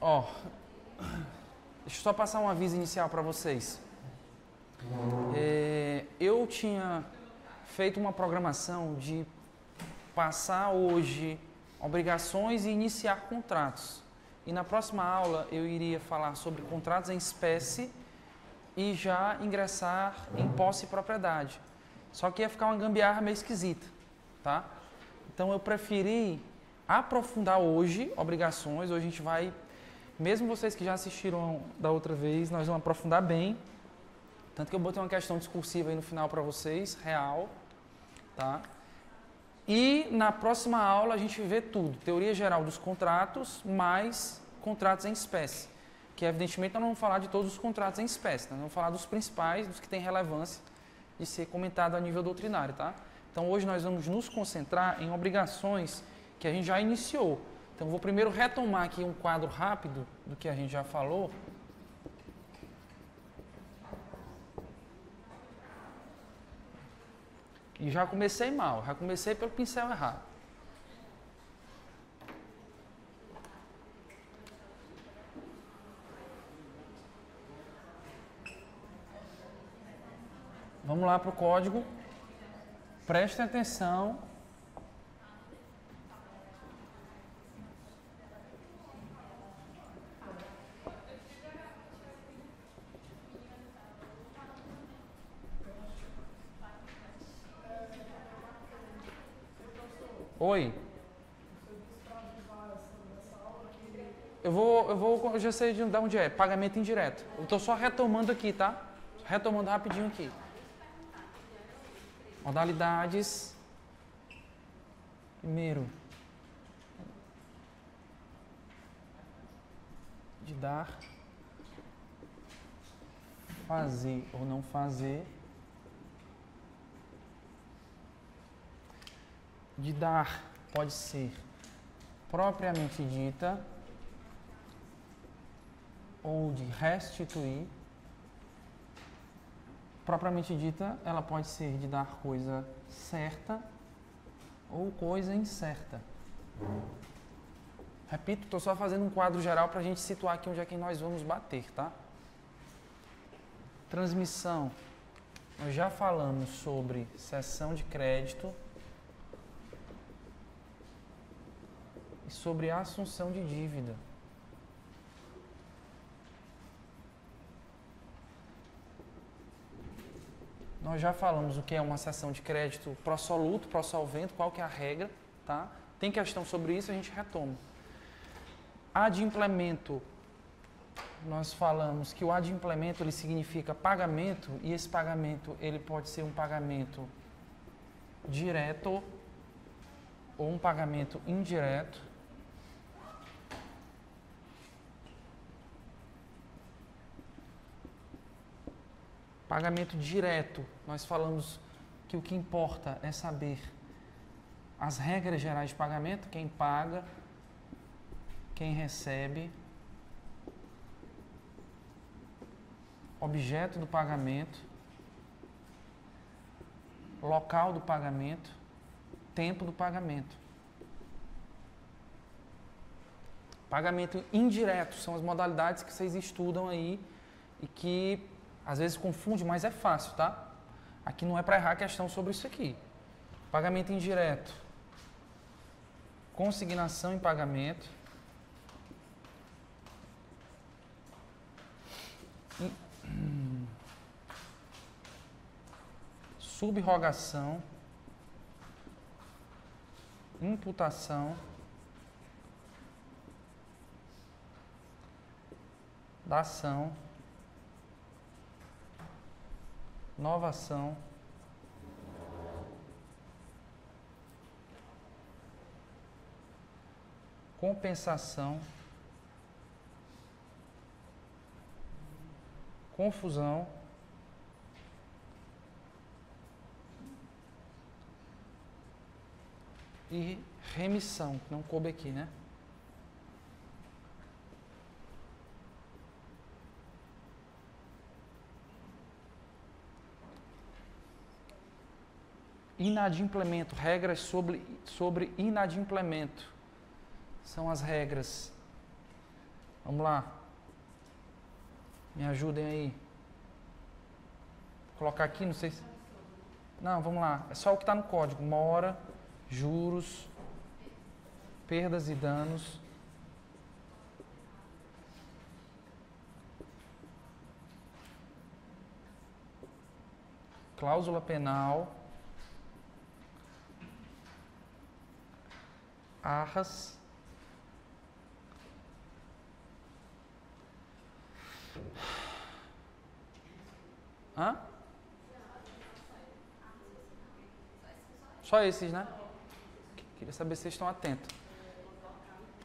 Ó, deixa eu só passar um aviso inicial para vocês. Eu tinha feito uma programação de passar hoje obrigações e iniciar contratos. E na próxima aula eu iria falar sobre contratos em espécie e já ingressar em posse e propriedade. Só que ia ficar uma gambiarra meio esquisita, tá? Então eu preferi aprofundar hoje obrigações. Hoje a gente vai, mesmo vocês que já assistiram da outra vez, nós vamos aprofundar bem. Tanto que eu botei uma questão discursiva aí no final para vocês, real, tá? E na próxima aula a gente vê tudo, teoria geral dos contratos, mais contratos em espécie. Que evidentemente nós não vamos falar de todos os contratos em espécie, nós vamos falar dos principais, dos que têm relevância de ser comentado a nível doutrinário, tá? Então hoje nós vamos nos concentrar em obrigações que a gente já iniciou. Então vou primeiro retomar aqui um quadro rápido do que a gente já falou. E já comecei mal, já comecei pelo pincel errado. Vamos lá para o código. Prestem atenção. Oi. Eu já sei de onde é, pagamento indireto. Eu estou só retomando aqui, tá? Retomando rapidinho aqui. Modalidades. Primeiro. De dar. Fazer ou não fazer. De dar pode ser propriamente dita ou de restituir. Propriamente dita, ela pode ser de dar coisa certa ou coisa incerta. Repito, estou só fazendo um quadro geral para a gente situar aqui onde é que nós vamos bater, tá? Transmissão. Nós já falamos sobre cessão de crédito e sobre assunção de dívida. Nós já falamos o que é uma cessão de crédito pró-soluto, pró-solvento, qual que é a regra, tá? Tem questão sobre isso, a gente retoma. Adimplemento. Nós falamos que o adimplemento ele significa pagamento e esse pagamento ele pode ser um pagamento direto ou um pagamento indireto. Pagamento direto, nós falamos que o que importa é saber as regras gerais de pagamento, quem paga, quem recebe, objeto do pagamento, local do pagamento, tempo do pagamento. Pagamento indireto são as modalidades que vocês estudam aí e que às vezes confunde, mas é fácil, tá? Aqui não é para errar a questão sobre isso aqui. Pagamento indireto. Consignação em pagamento. Subrogação. Imputação. Dação. Novação, compensação, confusão, e remissão, que não coube aqui, né? Inadimplemento, regras sobre inadimplemento. São as regras Vamos lá. Me ajudem aí. Vou colocar aqui, não sei se... Não, vamos lá. É só o que está no código. Mora, juros, perdas e danos. Cláusula penal. Arras. Hã? Só esses, né? Queria saber se vocês estão atentos.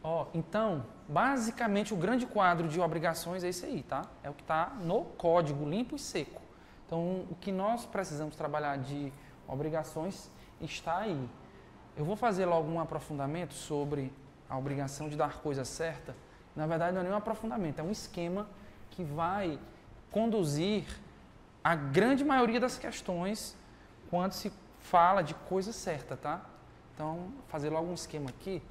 Ó, então, basicamente o grande quadro de obrigações é esse aí, tá? É o que está no código, limpo e seco. Então, o que nós precisamos trabalhar de obrigações está aí. Eu vou fazer logo um aprofundamento sobre a obrigação de dar coisa certa. Na verdade, não é nem um aprofundamento, é um esquema que vai conduzir a grande maioria das questões quando se fala de coisa certa, tá? Então, vou fazer logo um esquema aqui.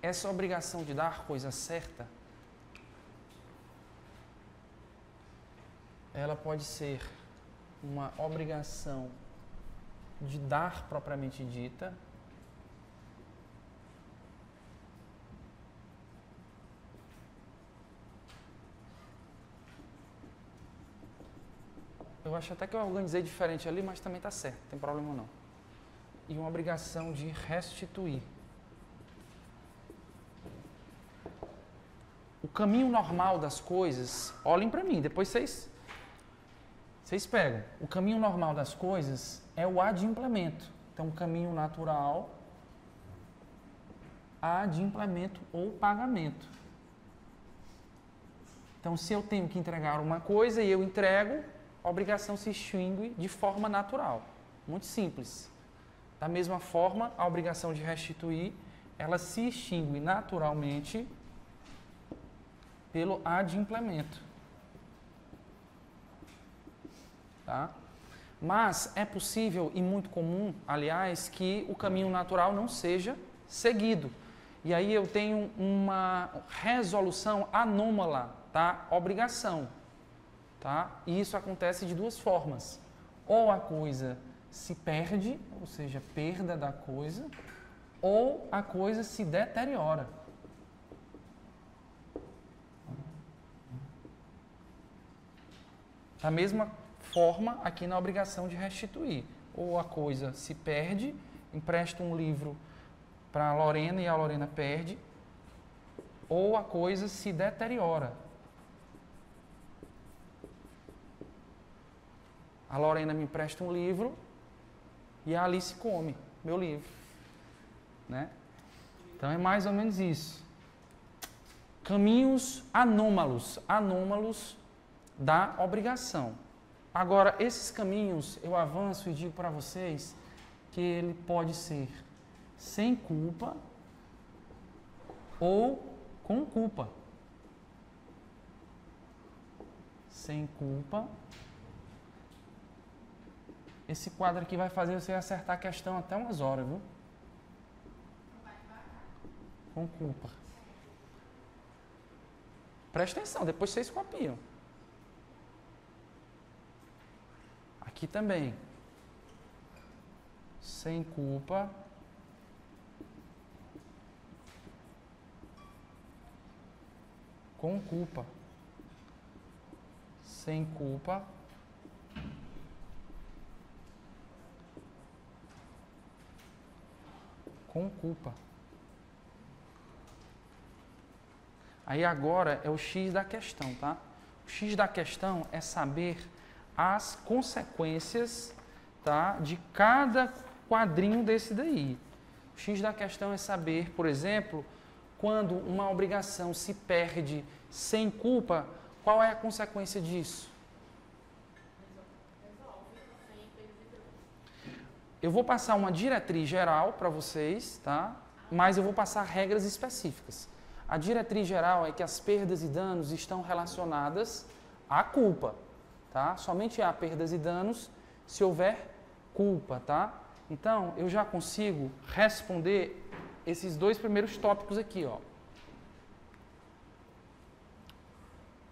Essa obrigação de dar coisa certa, ela pode ser uma obrigação de dar propriamente dita, eu acho até que eu organizei diferente ali, mas também está certo, não tem problema não. E uma obrigação de restituir. O caminho normal das coisas, olhem para mim, depois vocês pegam. O caminho normal das coisas é o adimplemento. Então, o caminho natural, adimplemento ou pagamento. Então, se eu tenho que entregar uma coisa e eu entrego, a obrigação se extingue de forma natural. Muito simples. Da mesma forma, a obrigação de restituir, ela se extingue naturalmente pelo adimplemento. Tá? Mas é possível e muito comum, aliás, que o caminho natural não seja seguido. E aí eu tenho uma resolução anômala da obrigação. Tá? E isso acontece de duas formas. Ou a coisa se perde, ou seja, perda da coisa, ou a coisa se deteriora. Da mesma forma, aqui na obrigação de restituir. Ou a coisa se perde, empresta um livro para a Lorena e a Lorena perde, ou a coisa se deteriora. A Lorena me empresta um livro e a Alice come meu livro. Né? Então é mais ou menos isso. Caminhos anômalos da obrigação. Agora, esses caminhos, eu avanço e digo para vocês que ele pode ser sem culpa ou com culpa. Sem culpa. Esse quadro aqui vai fazer você acertar a questão até umas horas, viu? Com culpa. Presta atenção, depois vocês copiam. Aqui também. Sem culpa. Com culpa. Sem culpa. Com culpa. Aí agora é o X da questão, tá? O X da questão é saber as consequências, tá, de cada quadrinho desse daí. O X da questão é saber, por exemplo, quando uma obrigação se perde sem culpa, qual é a consequência disso? Eu vou passar uma diretriz geral para vocês, tá? mas eu vou passar regras específicas. A diretriz geral é que as perdas e danos estão relacionadas à culpa, tá? Somente há perdas e danos se houver culpa, tá? Então, eu já consigo responder esses dois primeiros tópicos aqui, ó.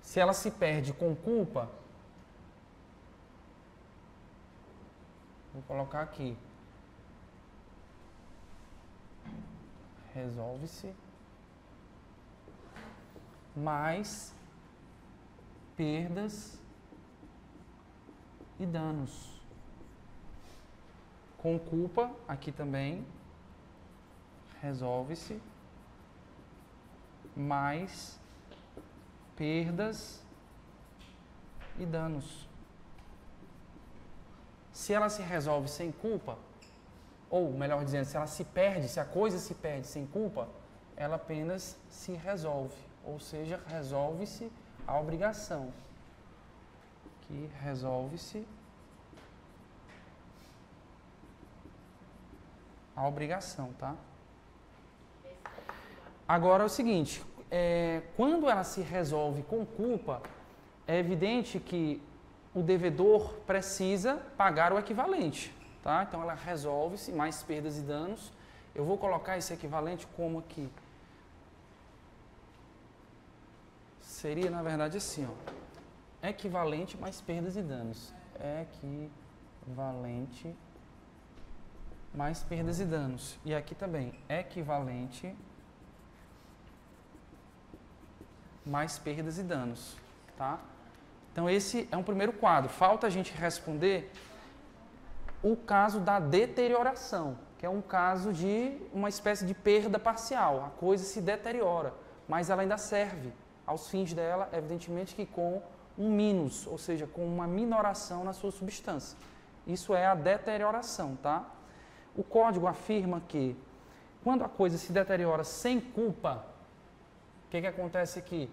Se ela se perde com culpa, vou colocar aqui. Resolve-se mais perdas e danos. Com culpa, aqui também, resolve-se mais perdas e danos. Se ela se resolve sem culpa, ou melhor dizendo, se ela se perde, se a coisa se perde sem culpa, ela apenas se resolve, ou seja, resolve-se a obrigação. Que resolve-se a obrigação, tá? Agora é o seguinte, quando ela se resolve com culpa, é evidente que o devedor precisa pagar o equivalente, tá? Então ela resolve-se mais perdas e danos. Eu vou colocar esse equivalente como aqui. Seria, na verdade, assim, ó. Equivalente mais perdas e danos. Equivalente mais perdas e danos. E aqui também, equivalente mais perdas e danos, tá? Então esse é um primeiro quadro. Falta a gente responder o caso da deterioração, que é um caso de uma espécie de perda parcial. A coisa se deteriora, mas ela ainda serve aos fins dela, evidentemente que com um minus, ou seja, com uma minoração na sua substância. Isso é a deterioração, tá? O código afirma que quando a coisa se deteriora sem culpa, o que acontece aqui?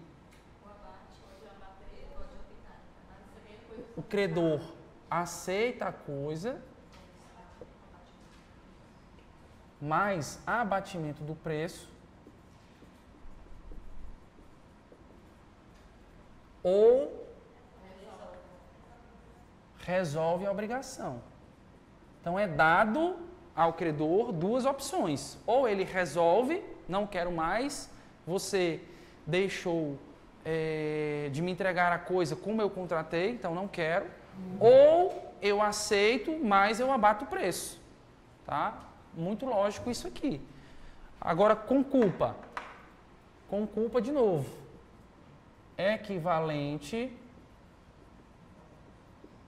O credor aceita a coisa, mais abatimento do preço, ou resolve a obrigação. Então é dado ao credor duas opções. Ou ele resolve, não quero mais, você deixou de me entregar a coisa como eu contratei, então não quero. Ou eu aceito, mas eu abato o preço. Tá? Muito lógico isso aqui. Agora, com culpa. Com culpa de novo. Equivalente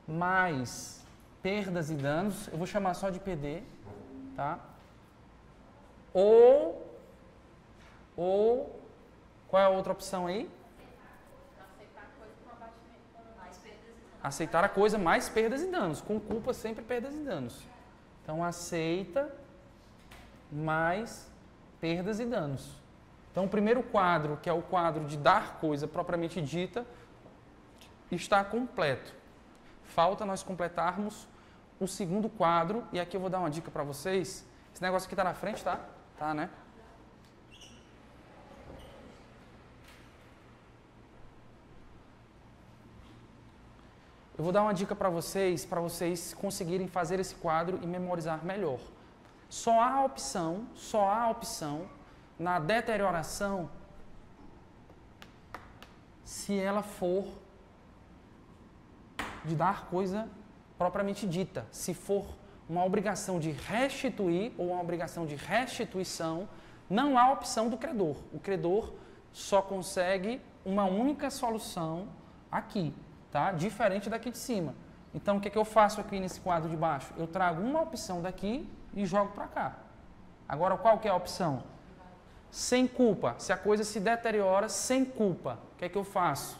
mais perdas e danos. Eu vou chamar só de PD. Tá? Ou qual é a outra opção aí? Aceitar a coisa mais perdas e danos. Com culpa, sempre perdas e danos. Então, aceita mais perdas e danos. Então, o primeiro quadro, que é o quadro de dar coisa propriamente dita, está completo. Falta nós completarmos o segundo quadro. E aqui eu vou dar uma dica para vocês. Esse negócio aqui está na frente, tá? Tá, né? Eu vou dar uma dica para vocês conseguirem fazer esse quadro e memorizar melhor. Só há opção na deterioração se ela for de dar coisa propriamente dita. Se for uma obrigação de restituir ou uma obrigação de restituição, não há opção do credor. O credor só consegue uma única solução aqui. Tá? Diferente daqui de cima. Então, o que eu faço aqui nesse quadro de baixo? Eu trago uma opção daqui e jogo para cá. Agora, qual que é a opção? Sem culpa. Se a coisa se deteriora sem culpa, o que eu faço?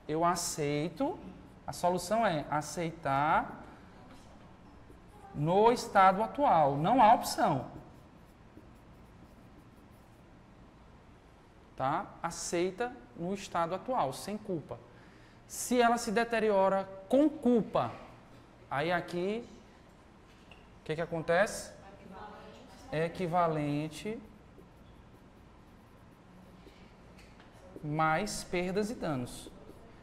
Eu aceito. A solução é aceitar no estado atual. Não há opção. Tá? Aceita no estado atual, sem culpa. Se ela se deteriora com culpa, aí aqui, o que acontece? equivalente mais perdas e danos.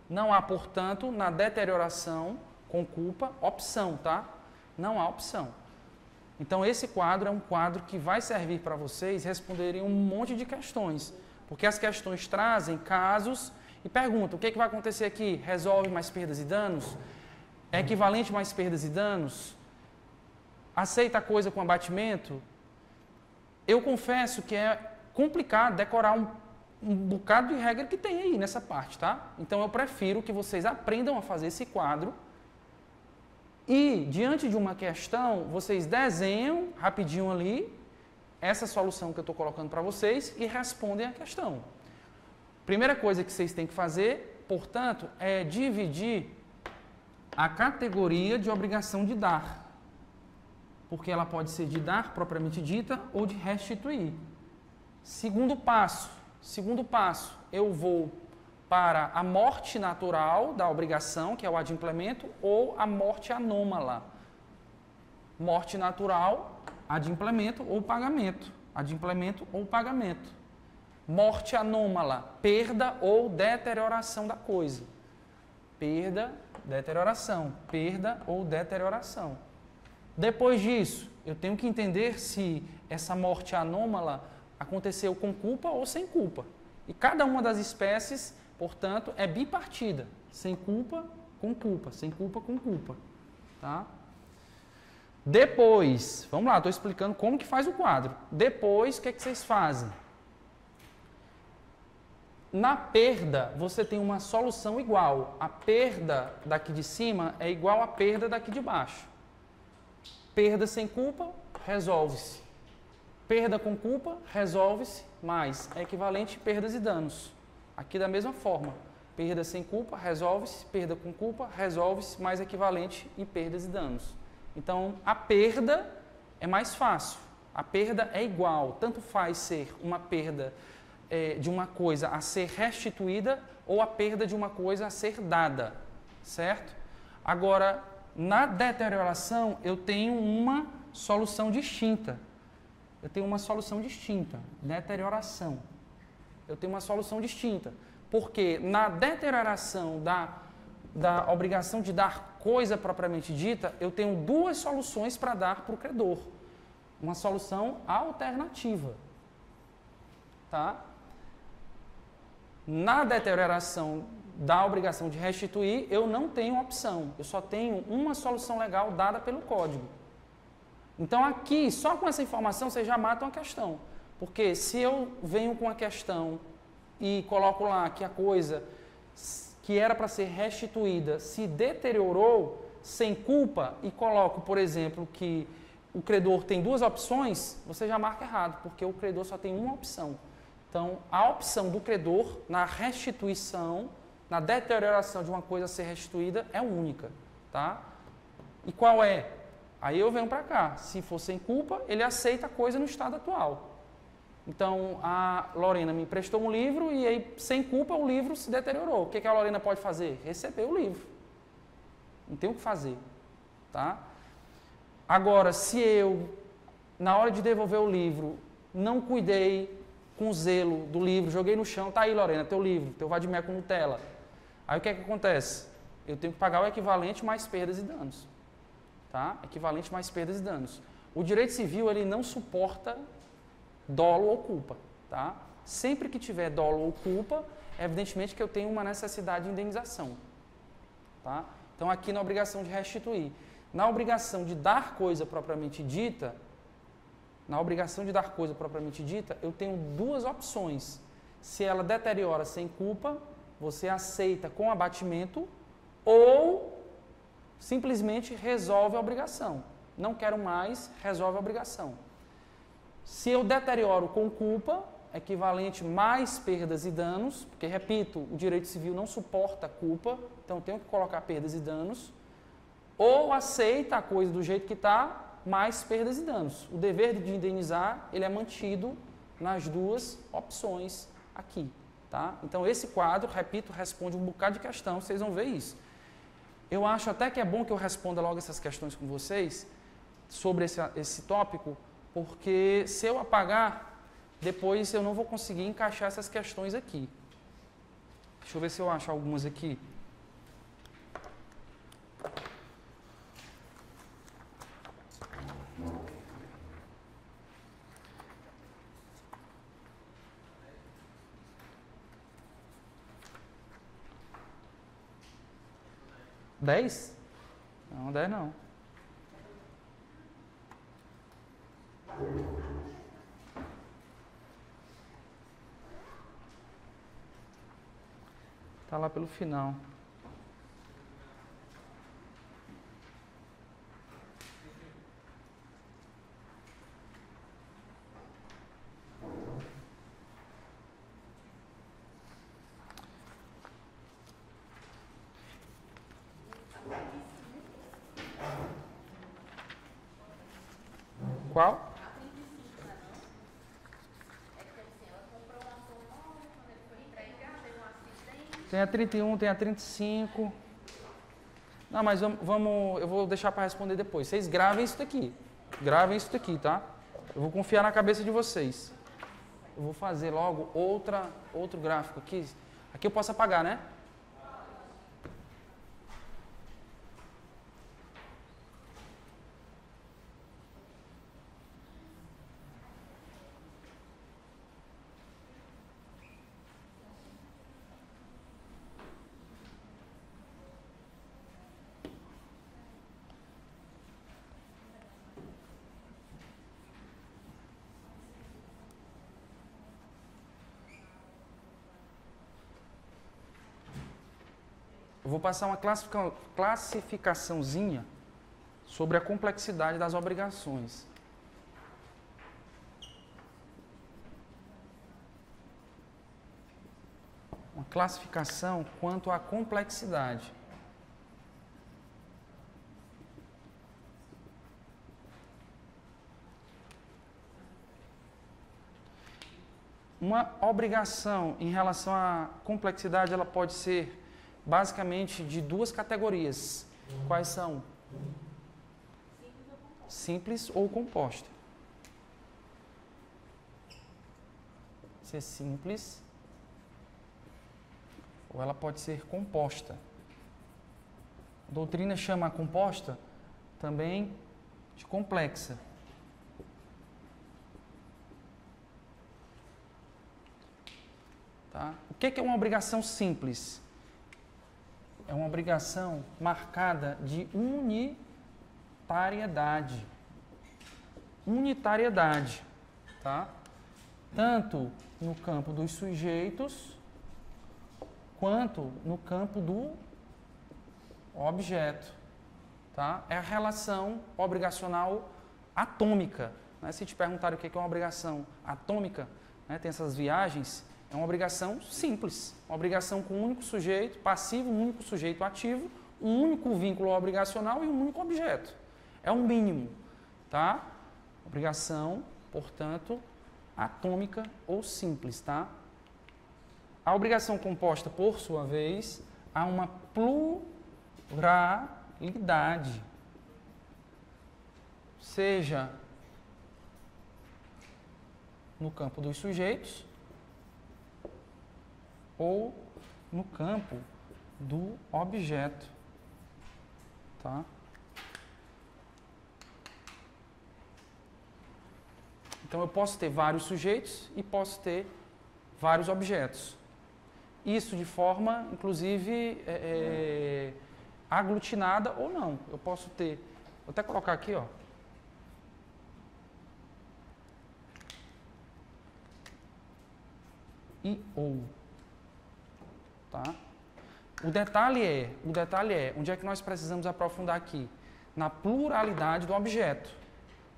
Não há, portanto, na deterioração com culpa, opção, tá? Não há opção. Então, esse quadro é um quadro que vai servir para vocês responderem um monte de questões, porque as questões trazem casos e perguntam, o que vai acontecer aqui? Resolve mais perdas e danos? É equivalente mais perdas e danos? Aceita a coisa com abatimento? Eu confesso que é complicado decorar um bocado de regra que tem aí nessa parte, tá? Então, eu prefiro que vocês aprendam a fazer esse quadro e, diante de uma questão, vocês desenham rapidinho ali essa solução que eu estou colocando para vocês e respondem a questão. Primeira coisa que vocês têm que fazer, portanto, é dividir a categoria de obrigação de dar. Porque ela pode ser de dar propriamente dita ou de restituir. Segundo passo, eu vou para a morte natural da obrigação, que é o adimplemento, ou a morte anômala. Morte natural, adimplemento ou pagamento. Adimplemento ou pagamento. Morte anômala, perda ou deterioração da coisa. Perda, deterioração. Perda ou deterioração. Depois disso, eu tenho que entender se essa morte anômala aconteceu com culpa ou sem culpa. E cada uma das espécies, portanto, é bipartida. Sem culpa, com culpa. Sem culpa, com culpa. Tá? Depois, vamos lá, estou explicando como que faz o quadro. Depois, o que é que vocês fazem? Na perda, você tem uma solução igual. A perda daqui de cima é igual à perda daqui de baixo. Perda sem culpa, resolve-se. Perda com culpa, resolve-se, mais é equivalente perdas e danos. Aqui da mesma forma. Perda sem culpa, resolve-se. Perda com culpa, resolve-se, mais equivalente e perdas e danos. Então, a perda é mais fácil. A perda é igual. Tanto faz ser uma perda de uma coisa a ser restituída ou a perda de uma coisa a ser dada. Certo? Agora, na deterioração, eu tenho uma solução distinta. Deterioração. Eu tenho uma solução distinta. Porque na deterioração da obrigação de dar coisa propriamente dita, eu tenho duas soluções para dar para o credor. Uma solução alternativa. Tá? Na deterioração da obrigação de restituir, eu não tenho opção. Eu só tenho uma solução legal dada pelo código. Então, aqui, só com essa informação, vocês já matam a questão. Porque se eu venho com a questão e coloco lá que a coisa que era para ser restituída se deteriorou sem culpa e coloco, por exemplo, que o credor tem duas opções, você já marca errado, porque o credor só tem uma opção. Então, a opção do credor na restituição, na deterioração de uma coisa a ser restituída, é única. Tá? E qual é? Aí eu venho para cá. Se for sem culpa, ele aceita a coisa no estado atual. Então, a Lorena me emprestou um livro e aí, sem culpa, o livro se deteriorou. O que a Lorena pode fazer? Receber o livro. Não tem o que fazer. Tá? Agora, se eu, na hora de devolver o livro, não cuidei com zelo do livro, joguei no chão, tá aí, Lorena, teu livro, teu vadimeco com Nutella. Aí o que acontece? Eu tenho que pagar o equivalente mais perdas e danos. Tá? Equivalente mais perdas e danos. O direito civil, ele não suporta dolo ou culpa. Tá? Sempre que tiver dolo ou culpa, evidentemente que eu tenho uma necessidade de indenização. Tá? Então, aqui na obrigação de restituir. Na obrigação de dar coisa propriamente dita, eu tenho duas opções. Se ela deteriora sem culpa, você aceita com abatimento ou simplesmente resolve a obrigação. Não quero mais, resolve a obrigação. Se eu deterioro com culpa, equivalente mais perdas e danos, porque, repito, o direito civil não suporta culpa, então eu tenho que colocar perdas e danos, ou aceita a coisa do jeito que está, mais perdas e danos. O dever de indenizar, ele é mantido nas duas opções aqui. Tá? Então, esse quadro, repito, responde um bocado de questão, vocês vão ver isso. Eu acho até que é bom que eu responda logo essas questões com vocês, sobre esse tópico, porque se eu apagar, depois eu não vou conseguir encaixar essas questões aqui. Deixa eu ver se eu acho algumas aqui. Dez? Não, 10 não. Tá lá pelo final. Qual? Tem a 31, tem a 35. Não, mas vamos, eu vou deixar para responder depois. Vocês gravem isso daqui. Gravem isso daqui, tá? Eu vou confiar na cabeça de vocês. Eu vou fazer logo outro gráfico aqui. Aqui eu posso apagar, né? Eu vou passar uma classificaçãozinha sobre a complexidade das obrigações. Uma classificação quanto à complexidade. Uma obrigação em relação à complexidade, ela pode ser basicamente de duas categorias. Quais são? Simples ou composta. Ser simples ou ela pode ser composta. A doutrina chama a composta também de complexa. Tá? O que é uma obrigação simples? É uma obrigação marcada de unitariedade. Unitariedade, tá? Tanto no campo dos sujeitos, quanto no campo do objeto, tá? É a relação obrigacional atômica, né? Se te perguntarem o que é uma obrigação atômica, né? Tem essas viagens. É uma obrigação simples, uma obrigação com um único sujeito passivo, um único sujeito ativo, um único vínculo obrigacional e um único objeto. É um mínimo, tá? Obrigação, portanto, atômica ou simples, tá? A obrigação composta, por sua vez, há uma pluralidade, seja no campo dos sujeitos, ou no campo do objeto, tá? Então eu posso ter vários sujeitos e posso ter vários objetos. Isso de forma, inclusive, aglutinada ou não. Eu posso ter, vou até colocar aqui, ó. E ou. Tá? O detalhe é, onde é que nós precisamos aprofundar aqui? Na pluralidade do objeto.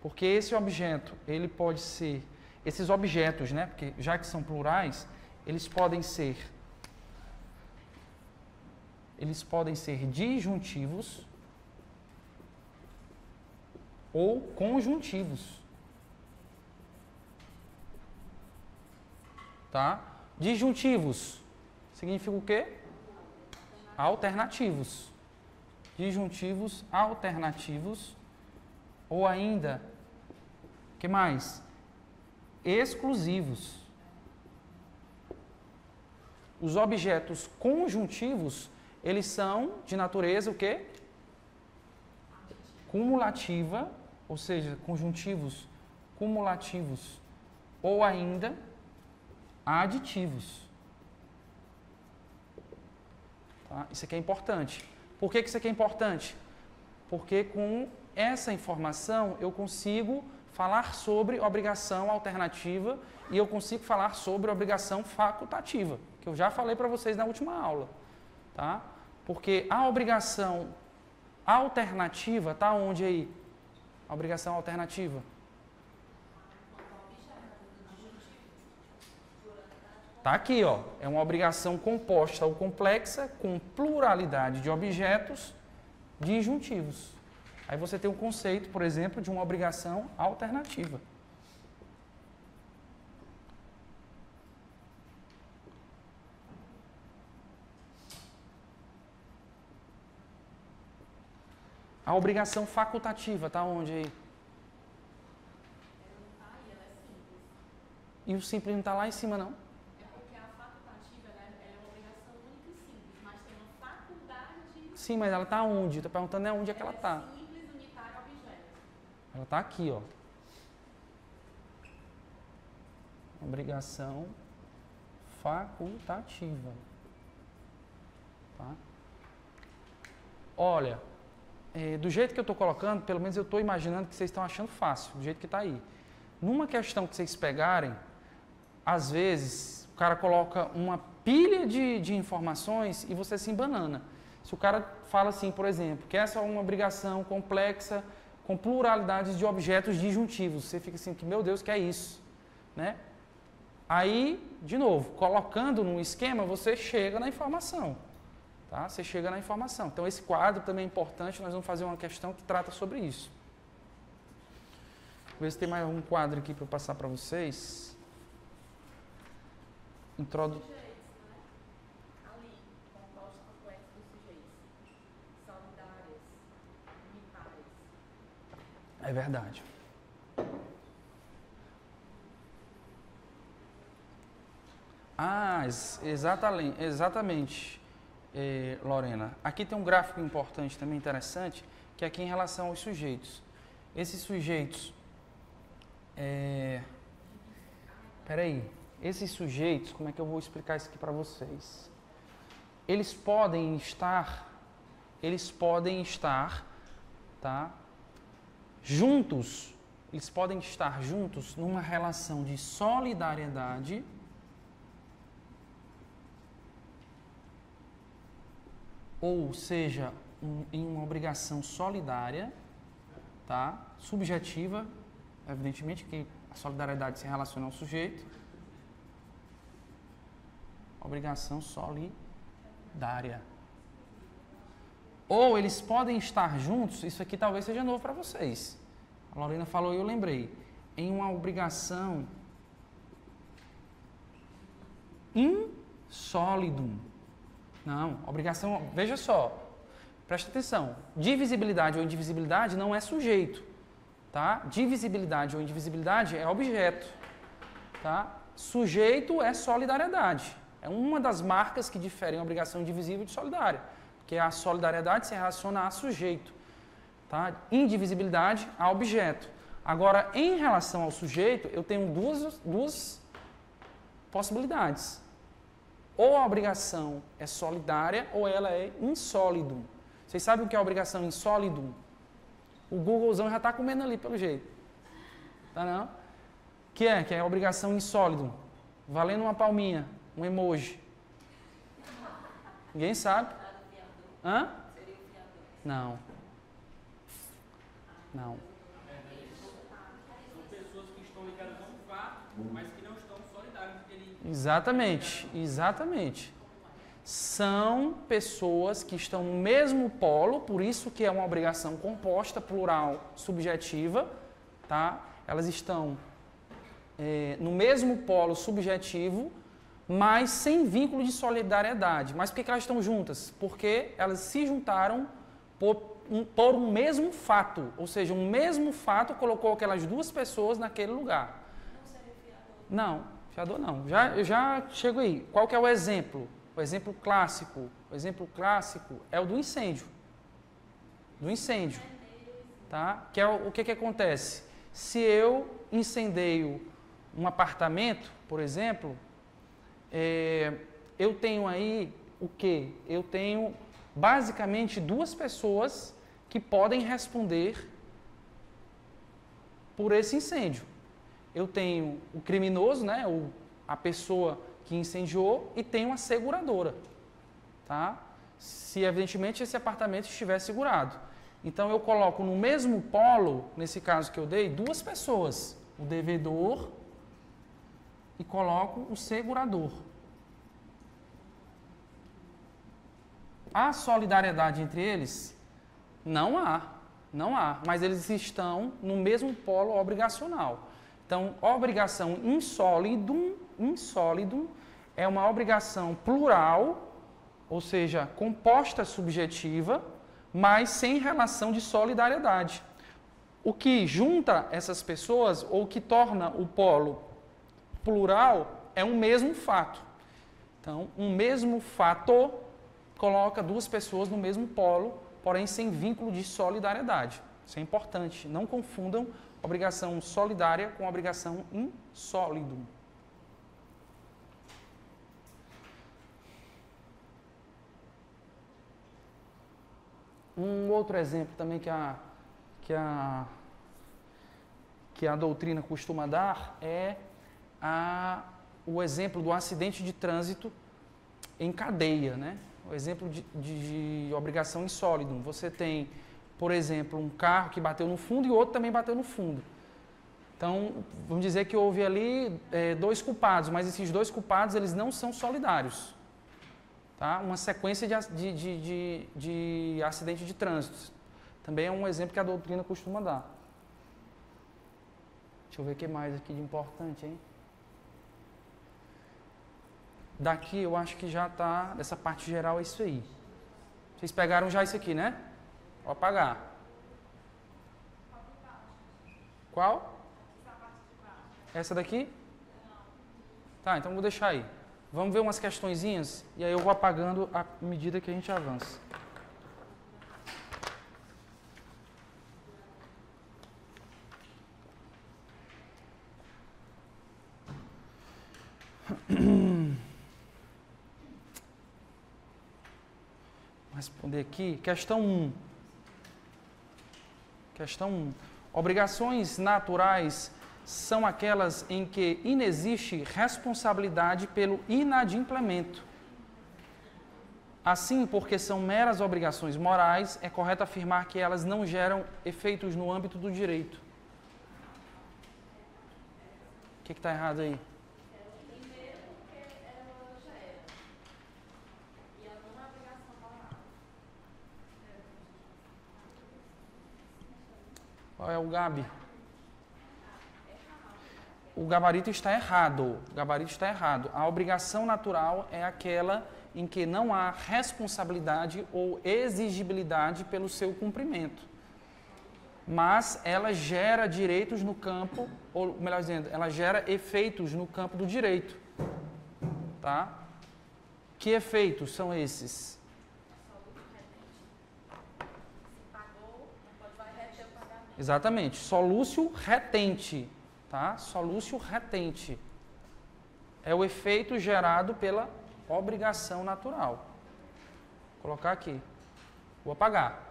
Porque esse objeto, ele pode ser, esses objetos, né? Porque já que são plurais, eles podem ser disjuntivos ou conjuntivos. Tá? Disjuntivos significa o quê? Alternativos. Disjuntivos alternativos ou ainda O que mais? Exclusivos. Os objetos conjuntivos, eles são de natureza o quê? Cumulativa, ou seja, conjuntivos cumulativos ou ainda aditivos. Tá? Isso aqui é importante. Por que isso aqui é importante? Porque com essa informação eu consigo falar sobre obrigação alternativa e eu consigo falar sobre obrigação facultativa, que eu já falei para vocês na última aula. Tá? Porque a obrigação alternativa está onde aí? A obrigação alternativa. Está aqui, ó. É uma obrigação composta ou complexa com pluralidade de objetos disjuntivos. Aí você tem um conceito, por exemplo, de uma obrigação alternativa. A obrigação facultativa está onde aí? E o simples não está lá em cima, não? É porque a facultativa é uma obrigação única e simples, mas tem uma faculdade... Sim, mas ela está onde? Estou perguntando onde é que ela está. Simples, unitária, objeto. Ela está aqui, ó. Obrigação facultativa. Tá? Olha, do jeito que eu estou colocando, pelo menos eu estou imaginando que vocês estão achando fácil, do jeito que está aí. Numa questão que vocês pegarem, às vezes o cara coloca uma pilha de informações e você se embanana. Se o cara fala assim, por exemplo, que essa é uma obrigação complexa com pluralidades de objetos disjuntivos, você fica assim, meu Deus, que é isso? Né? Aí, de novo, colocando num esquema, você chega na informação. Tá? Você chega na informação. Então, esse quadro também é importante, nós vamos fazer uma questão que trata sobre isso. Vou ver se tem mais um quadro aqui para eu passar para vocês. Sujeitos, né? Ali, compostos complexos dos sujeitos. Solidárias, unitárias. É verdade. Ah, exatamente, Lorena. Aqui tem um gráfico importante também, interessante, que é aqui em relação aos sujeitos. Esses sujeitos... Esses sujeitos, como é que eu vou explicar isso aqui para vocês? Eles podem estar, tá? Juntos, eles podem estar juntos numa relação de solidariedade ou seja, em uma obrigação solidária, tá? Subjetiva, evidentemente que a solidariedade se relaciona ao sujeito. Obrigação solidária. Ou eles podem estar juntos, isso aqui talvez seja novo para vocês. A Lorena falou e eu lembrei. Em uma obrigação insólidum. Não, obrigação, veja só, presta atenção. Divisibilidade ou indivisibilidade não é sujeito. Tá? Divisibilidade ou indivisibilidade é objeto. Tá? Sujeito é solidariedade. É uma das marcas que diferem a obrigação indivisível de solidária. Porque a solidariedade se relaciona a sujeito. Tá? Indivisibilidade a objeto. Agora, em relação ao sujeito, eu tenho duas possibilidades. Ou a obrigação é solidária ou ela é insólidum. Vocês sabem o que é a obrigação insólidum? O Googlezão já está comendo ali, pelo jeito. Tá não? Que é a obrigação insólidum. Valendo uma palminha, um emoji. Ninguém sabe? Hã? Não. Não. São pessoas que estão ligadas a um fato, mas que não estão solidárias. Exatamente. São pessoas que estão no mesmo polo, por isso que é uma obrigação composta, plural, subjetiva, tá? Elas estão no mesmo polo subjetivo, mas sem vínculo de solidariedade. Mas por que elas estão juntas? Porque elas se juntaram por por um mesmo fato. Ou seja, um mesmo fato colocou aquelas duas pessoas naquele lugar. Não seria fiador. Não, fiador não. Eu já chego aí. Qual que é o exemplo? O exemplo clássico. O exemplo clássico é o do incêndio. Do incêndio. Tá? Que é o que acontece? Se eu incendeio um apartamento, por exemplo, eu tenho aí o quê? Eu tenho basicamente duas pessoas que podem responder por esse incêndio. Eu tenho o criminoso, né, a pessoa que incendiou, e tenho a seguradora, tá? Se evidentemente esse apartamento estiver segurado. Então eu coloco no mesmo polo, nesse caso que eu dei, duas pessoas, o devedor e coloco o segurador. Há solidariedade entre eles? Não há, mas eles estão no mesmo polo obrigacional. Então, obrigação insólidum é uma obrigação plural, ou seja, composta subjetiva, mas sem relação de solidariedade. O que junta essas pessoas, ou que torna o polo plural, é um mesmo fato. Então, um mesmo fato coloca duas pessoas no mesmo polo, porém sem vínculo de solidariedade. Isso é importante. Não confundam obrigação solidária com obrigação insólidum. Um outro exemplo também que a doutrina costuma dar é o exemplo do acidente de trânsito em cadeia, né? O exemplo de obrigação insólidum. Você tem, por exemplo, um carro que bateu no fundo e outro também bateu no fundo. Então, vamos dizer que houve ali dois culpados, mas esses dois culpados eles não são solidários. Tá? Uma sequência de acidente de trânsito. Também é um exemplo que a doutrina costuma dar. Deixa eu ver o que mais aqui de importante, hein? Daqui eu acho que já está, dessa parte geral é isso aí. Vocês pegaram já isso aqui, né? Vou apagar. Qual? Essa daqui? Tá, então vou deixar aí. Vamos ver umas questõezinhas e aí eu vou apagando à medida que a gente avança. Vou responder aqui. Questão 1. Questão 1. Obrigações naturais são aquelas em que inexiste responsabilidade pelo inadimplemento. Assim, porque são meras obrigações morais, é correto afirmar que elas não geram efeitos no âmbito do direito. O que está errado aí? Primeiro, porque ela já era. E ela não é obrigação moral. Qual é o Gabi? O gabarito está errado. O gabarito está errado. A obrigação natural é aquela em que não há responsabilidade ou exigibilidade pelo seu cumprimento. Mas ela gera direitos no campo, ou melhor dizendo, ela gera efeitos no campo do direito. Tá? Que efeitos são esses? Exatamente. Solúcio retente. Tá? Solúcio retente. É o efeito gerado pela obrigação natural. Vou colocar aqui. Vou apagar.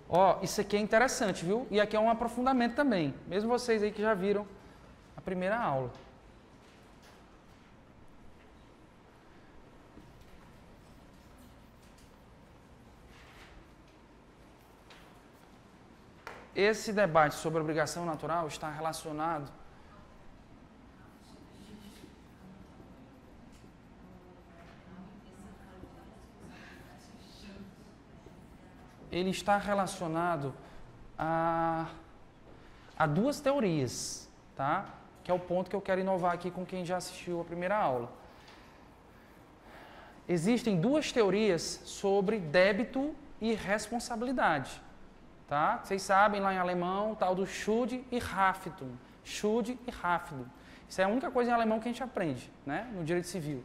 Ó, isso aqui é interessante, viu? E aqui é um aprofundamento também. Mesmo vocês aí que já viram a primeira aula. Esse debate sobre obrigação natural está relacionado ele está relacionado a duas teorias, tá? Que é o ponto que eu quero inovar aqui com quem já assistiu a primeira aula. Existem duas teorias sobre débito e responsabilidade, tá? Vocês sabem lá em alemão o tal do Schuld e Haftung. Schuld e Haftung. Isso é a única coisa em alemão que a gente aprende, né? No direito civil.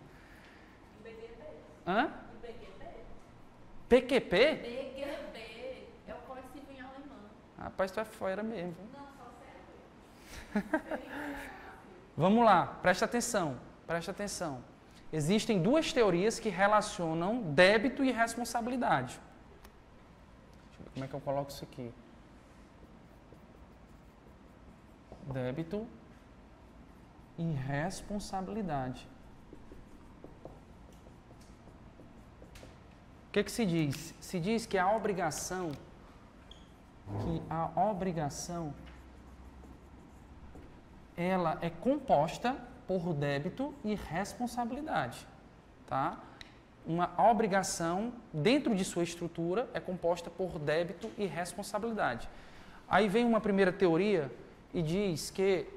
Hã? PQP? BGB é o Código Civil em alemão. Rapaz, tu é fora mesmo. Não, só serve. Vamos lá, presta atenção, presta atenção. Existem duas teorias que relacionam débito e responsabilidade. Deixa eu ver como é que eu coloco isso aqui. Débito e responsabilidade. O que se diz? Se diz que a obrigação ela é composta por débito e responsabilidade, tá? Uma obrigação, dentro de sua estrutura, é composta por débito e responsabilidade. Aí vem uma primeira teoria e diz que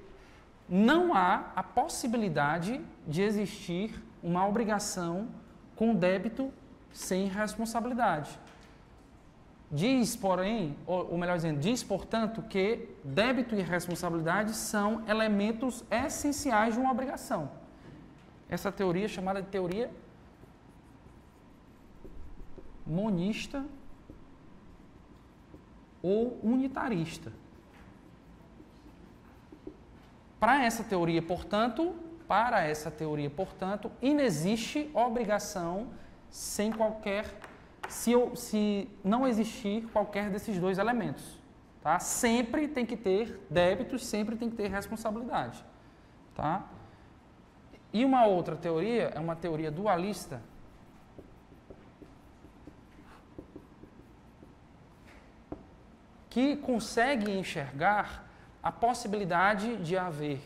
não há a possibilidade de existir uma obrigação com débito sem responsabilidade. Diz, porém, ou melhor dizendo, diz, portanto, que débito e responsabilidade são elementos essenciais de uma obrigação. Essa teoria é chamada de teoria monista ou unitarista. Para essa teoria, portanto, inexiste obrigação sem qualquer, se não existir qualquer desses dois elementos, tá? Sempre tem que ter débitos, sempre tem que ter responsabilidade, tá? E uma outra teoria é uma teoria dualista, que consegue enxergar a possibilidade de haver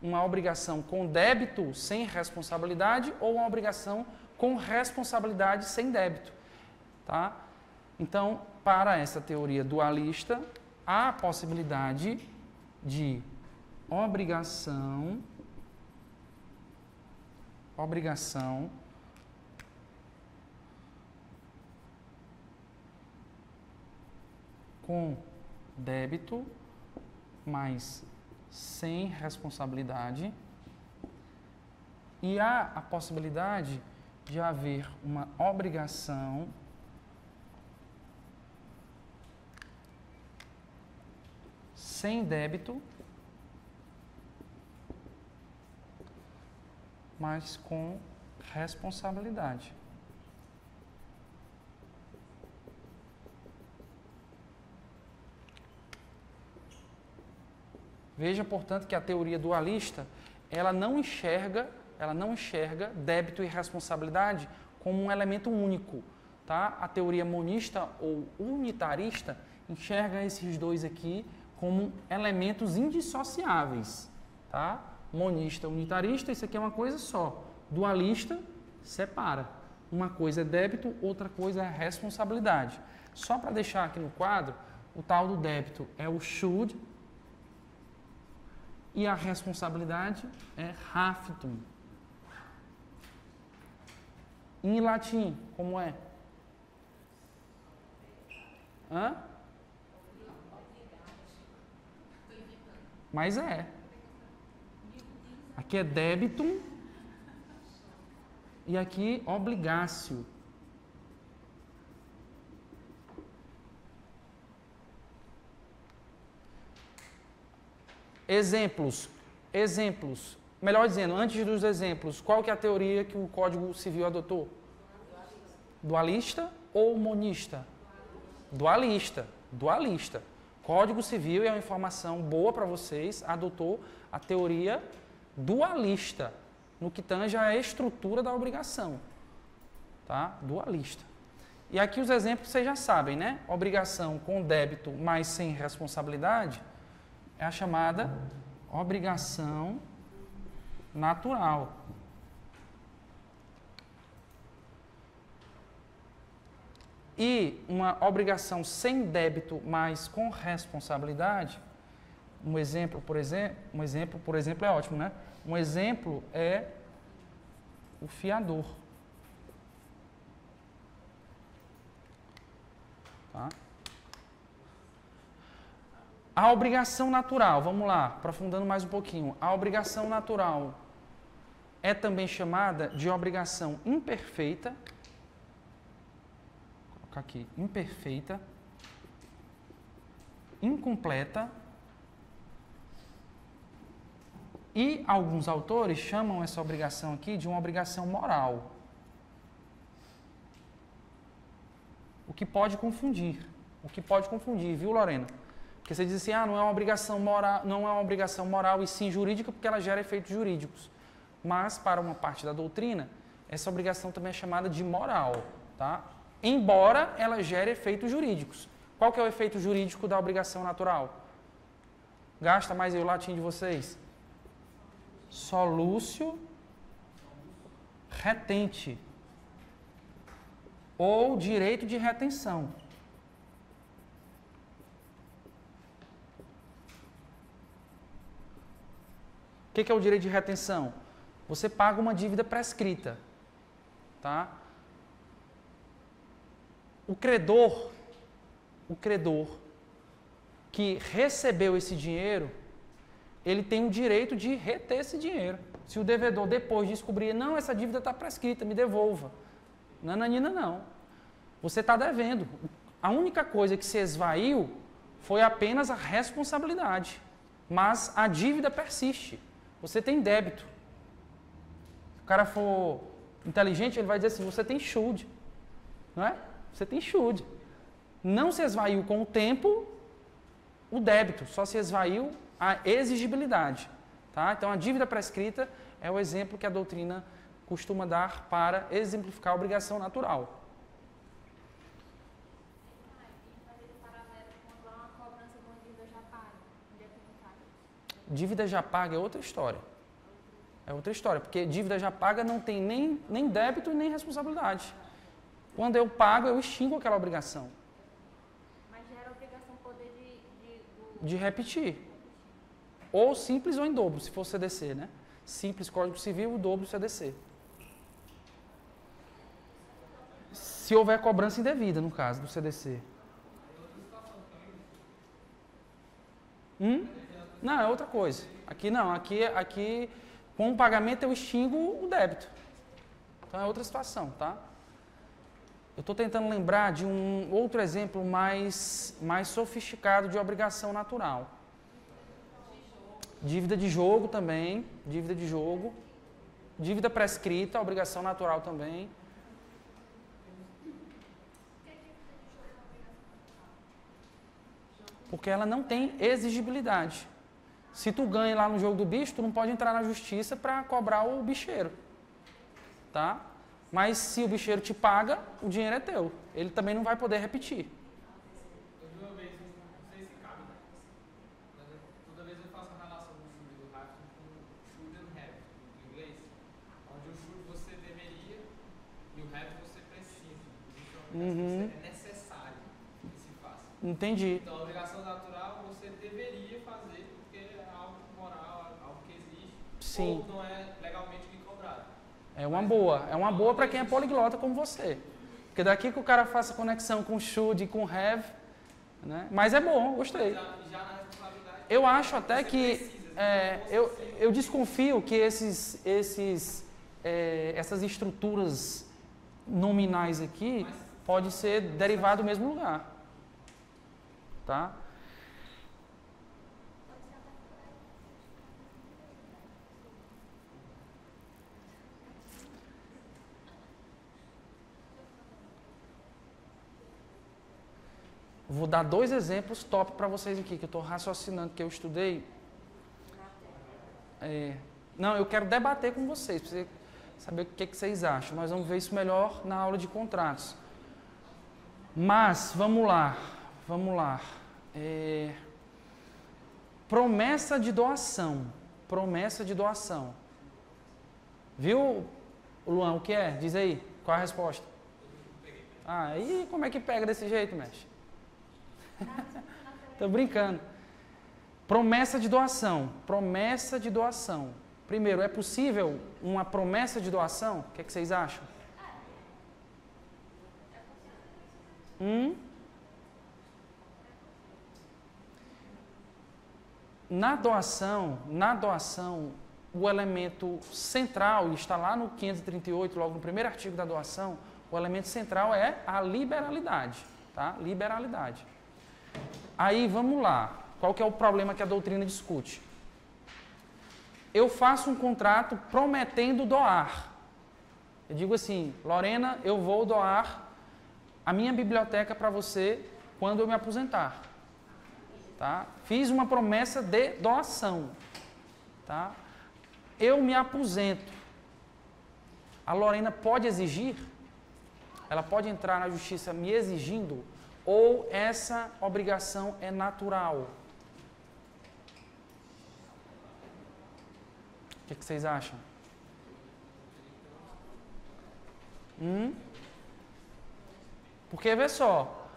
uma obrigação com débito sem responsabilidade ou uma obrigação com responsabilidade sem débito, tá? Então, para essa teoria dualista, há a possibilidade de obrigação com débito, mas sem responsabilidade, e há a possibilidade de haver uma obrigação sem débito, mas com responsabilidade. Veja, portanto, que a teoria dualista, ela não enxerga débito e responsabilidade como um elemento único, tá? A teoria monista ou unitarista enxerga esses dois aqui como elementos indissociáveis, tá? Monista, unitarista, isso aqui é uma coisa só. Dualista, separa. Uma coisa é débito, outra coisa é responsabilidade. Só para deixar aqui no quadro, o tal do débito é o Schuld e a responsabilidade é Haftung. Em latim, como é? Hã? Mas é. Aqui é débitum e aqui obligatio. Exemplos. Melhor dizendo, antes dos exemplos, qual que é a teoria que o Código Civil adotou? Dualista ou monista? Dualista. Código Civil, é uma informação boa para vocês, adotou a teoria dualista, no que tange a estrutura da obrigação. Tá? Dualista. E aqui os exemplos vocês já sabem, né? Obrigação com débito, mas sem responsabilidade, é a chamada obrigação natural. E uma obrigação sem débito, mas com responsabilidade, um exemplo, por exemplo, é ótimo, né? Um exemplo é o fiador. Tá? A obrigação natural, vamos lá, aprofundando mais um pouquinho. A obrigação natural é também chamada de obrigação imperfeita. Vou colocar aqui, imperfeita, incompleta. E alguns autores chamam essa obrigação aqui de uma obrigação moral. O que pode confundir. Viu, Lorena? Porque você diz assim, não é uma obrigação moral e sim jurídica, porque ela gera efeitos jurídicos. Mas, para uma parte da doutrina, essa obrigação também é chamada de moral, tá? Embora ela gere efeitos jurídicos. Qual que é o efeito jurídico da obrigação natural? Gasta mais aí o latim de vocês. Solúcio retente. Ou direito de retenção. O que é o direito de retenção? Você paga uma dívida prescrita, tá? O credor que recebeu esse dinheiro, ele tem o direito de reter esse dinheiro. Se o devedor depois descobrir, não, essa dívida está prescrita, me devolva. Nananina, não. Você está devendo. A única coisa que se esvaiu foi apenas a responsabilidade. Mas a dívida persiste. Você tem débito. Se o cara for inteligente, ele vai dizer assim, você tem schuld. Não é? Você tem schuld. Não se esvaiu com o tempo o débito, só se esvaiu a exigibilidade. Tá? Então, a dívida prescrita é o exemplo que a doutrina costuma dar para exemplificar a obrigação natural. Dívida já paga é outra história. É outra história, porque dívida já paga não tem nem débito e nem responsabilidade. Quando eu pago, eu extingo aquela obrigação. Mas gera a obrigação poder de repetir. Ou simples ou em dobro, se for CDC, né? Simples Código Civil, o dobro CDC. Se houver cobrança indevida, no caso do CDC. Não, é outra coisa. Aqui não, aqui com o pagamento eu extingo o débito. Então é outra situação, tá? Eu estou tentando lembrar de um outro exemplo mais sofisticado de obrigação natural. Dívida de jogo também, dívida de jogo. Dívida prescrita, obrigação natural também. Porque ela não tem exigibilidade. Se tu ganha lá no jogo do bicho, tu não pode entrar na justiça para cobrar o bicheiro. Tá? Mas se o bicheiro te paga, o dinheiro é teu. Ele também não vai poder repetir. Eu vi uma vez, não sei se cabe, né? Toda vez eu faço a relação do should e do have com should and have, em inglês. Onde o should você deveria e o have você precisa. É necessário que se faça. Entendi. Então, a obrigação natural você deveria fazer porque é algo moral, algo que existe. Sim. Ou não é legalmente lhe cobrado. É uma boa para quem é poliglota como você. Porque daqui que o cara faça conexão com should e com have, né? Mas é bom, gostei. Já na responsabilidade. Eu acho até que eu desconfio que essas estruturas nominais aqui pode ser derivado do mesmo lugar. Tá? Vou dar 2 exemplos top para vocês aqui, que eu estou raciocinando, que eu estudei. Não, eu quero debater com vocês, para saber o que vocês acham. Nós vamos ver isso melhor na aula de contratos. Mas, vamos lá. Promessa de doação. Viu, Luan, o que é? Diz aí, qual é a resposta? Ah, e como é que pega desse jeito, mestre? Tô brincando. Promessa de doação. Promessa de doação. Primeiro, é possível uma promessa de doação? O que é que vocês acham? Na doação, o elemento central, e está lá no 538, logo no primeiro artigo da doação, o elemento central é a liberalidade, tá? Liberalidade. Aí, vamos lá. Qual que é o problema que a doutrina discute? Eu faço um contrato prometendo doar. Eu digo assim, Lorena, eu vou doar a minha biblioteca para você quando eu me aposentar. Tá? Fiz uma promessa de doação. Tá? Eu me aposento. A Lorena pode exigir? Ela pode entrar na justiça me exigindo? Ou essa obrigação é natural? O que vocês acham? Porque, vê só,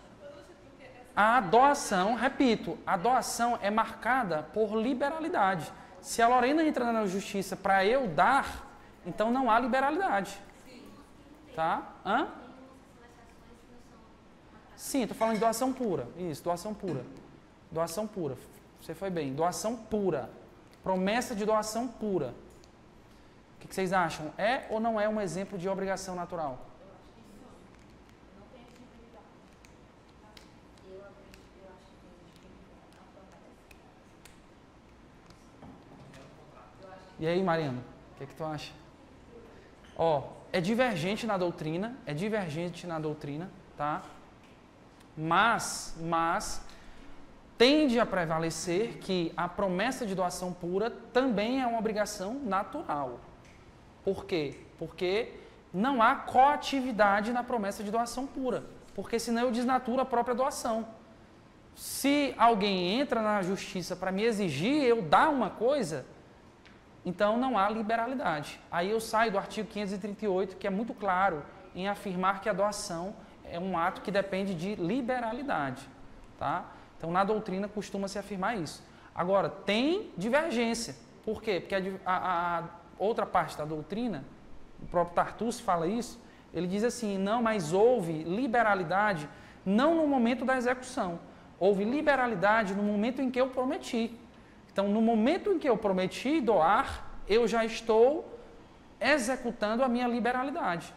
a doação, repito, a doação é marcada por liberalidade. Se a Lorena entra na justiça para eu dar, então não há liberalidade. Tá? Hã? Sim, estou falando de doação pura. Isso, doação pura. Doação pura. Você foi bem. Doação pura. Promessa de doação pura. O que vocês acham? É ou não é um exemplo de obrigação natural? E aí, Mariana? O que tu acha? Ó, é divergente na doutrina, tá? Mas tende a prevalecer que a promessa de doação pura também é uma obrigação natural. Por quê? Porque não há coatividade na promessa de doação pura, porque senão eu desnaturo a própria doação. Se alguém entra na justiça para me exigir eu dar uma coisa, então não há liberalidade. Aí eu saio do artigo 538, que é muito claro em afirmar que a doação é um ato que depende de liberalidade. Tá? Então, na doutrina, costuma-se afirmar isso. Agora, tem divergência. Por quê? Porque a outra parte da doutrina, o próprio Tartucci fala isso, ele diz assim, não, mas houve liberalidade não no momento da execução, houve liberalidade no momento em que eu prometi. Então, no momento em que eu prometi doar, eu já estou executando a minha liberalidade.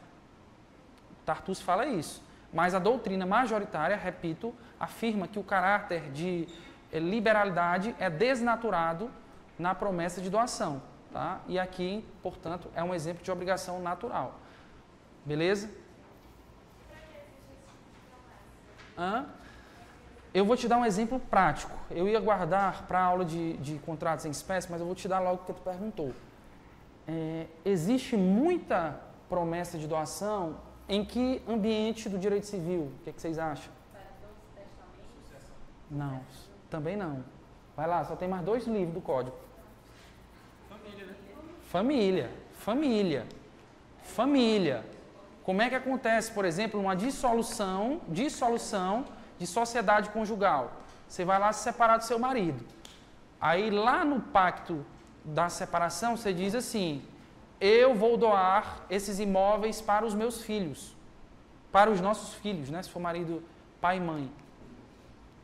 Tartucci fala isso. Mas a doutrina majoritária, repito, afirma que o caráter de liberalidade é desnaturado na promessa de doação. Tá? E aqui, portanto, é um exemplo de obrigação natural. Beleza? Eu vou te dar um exemplo prático. Eu ia guardar para a aula de contratos em espécie, mas eu vou te dar logo o que tu perguntou. Existe muita promessa de doação. Em que ambiente do direito civil? O que vocês acham? Não, também não. Vai lá, só tem mais 2 livros do código. Família, né? Família. Como é que acontece, por exemplo, uma dissolução de sociedade conjugal? Você vai lá se separar do seu marido. Aí lá no pacto da separação, você diz assim, eu vou doar esses imóveis para os meus filhos, para os nossos filhos, né? Se for marido, pai e mãe.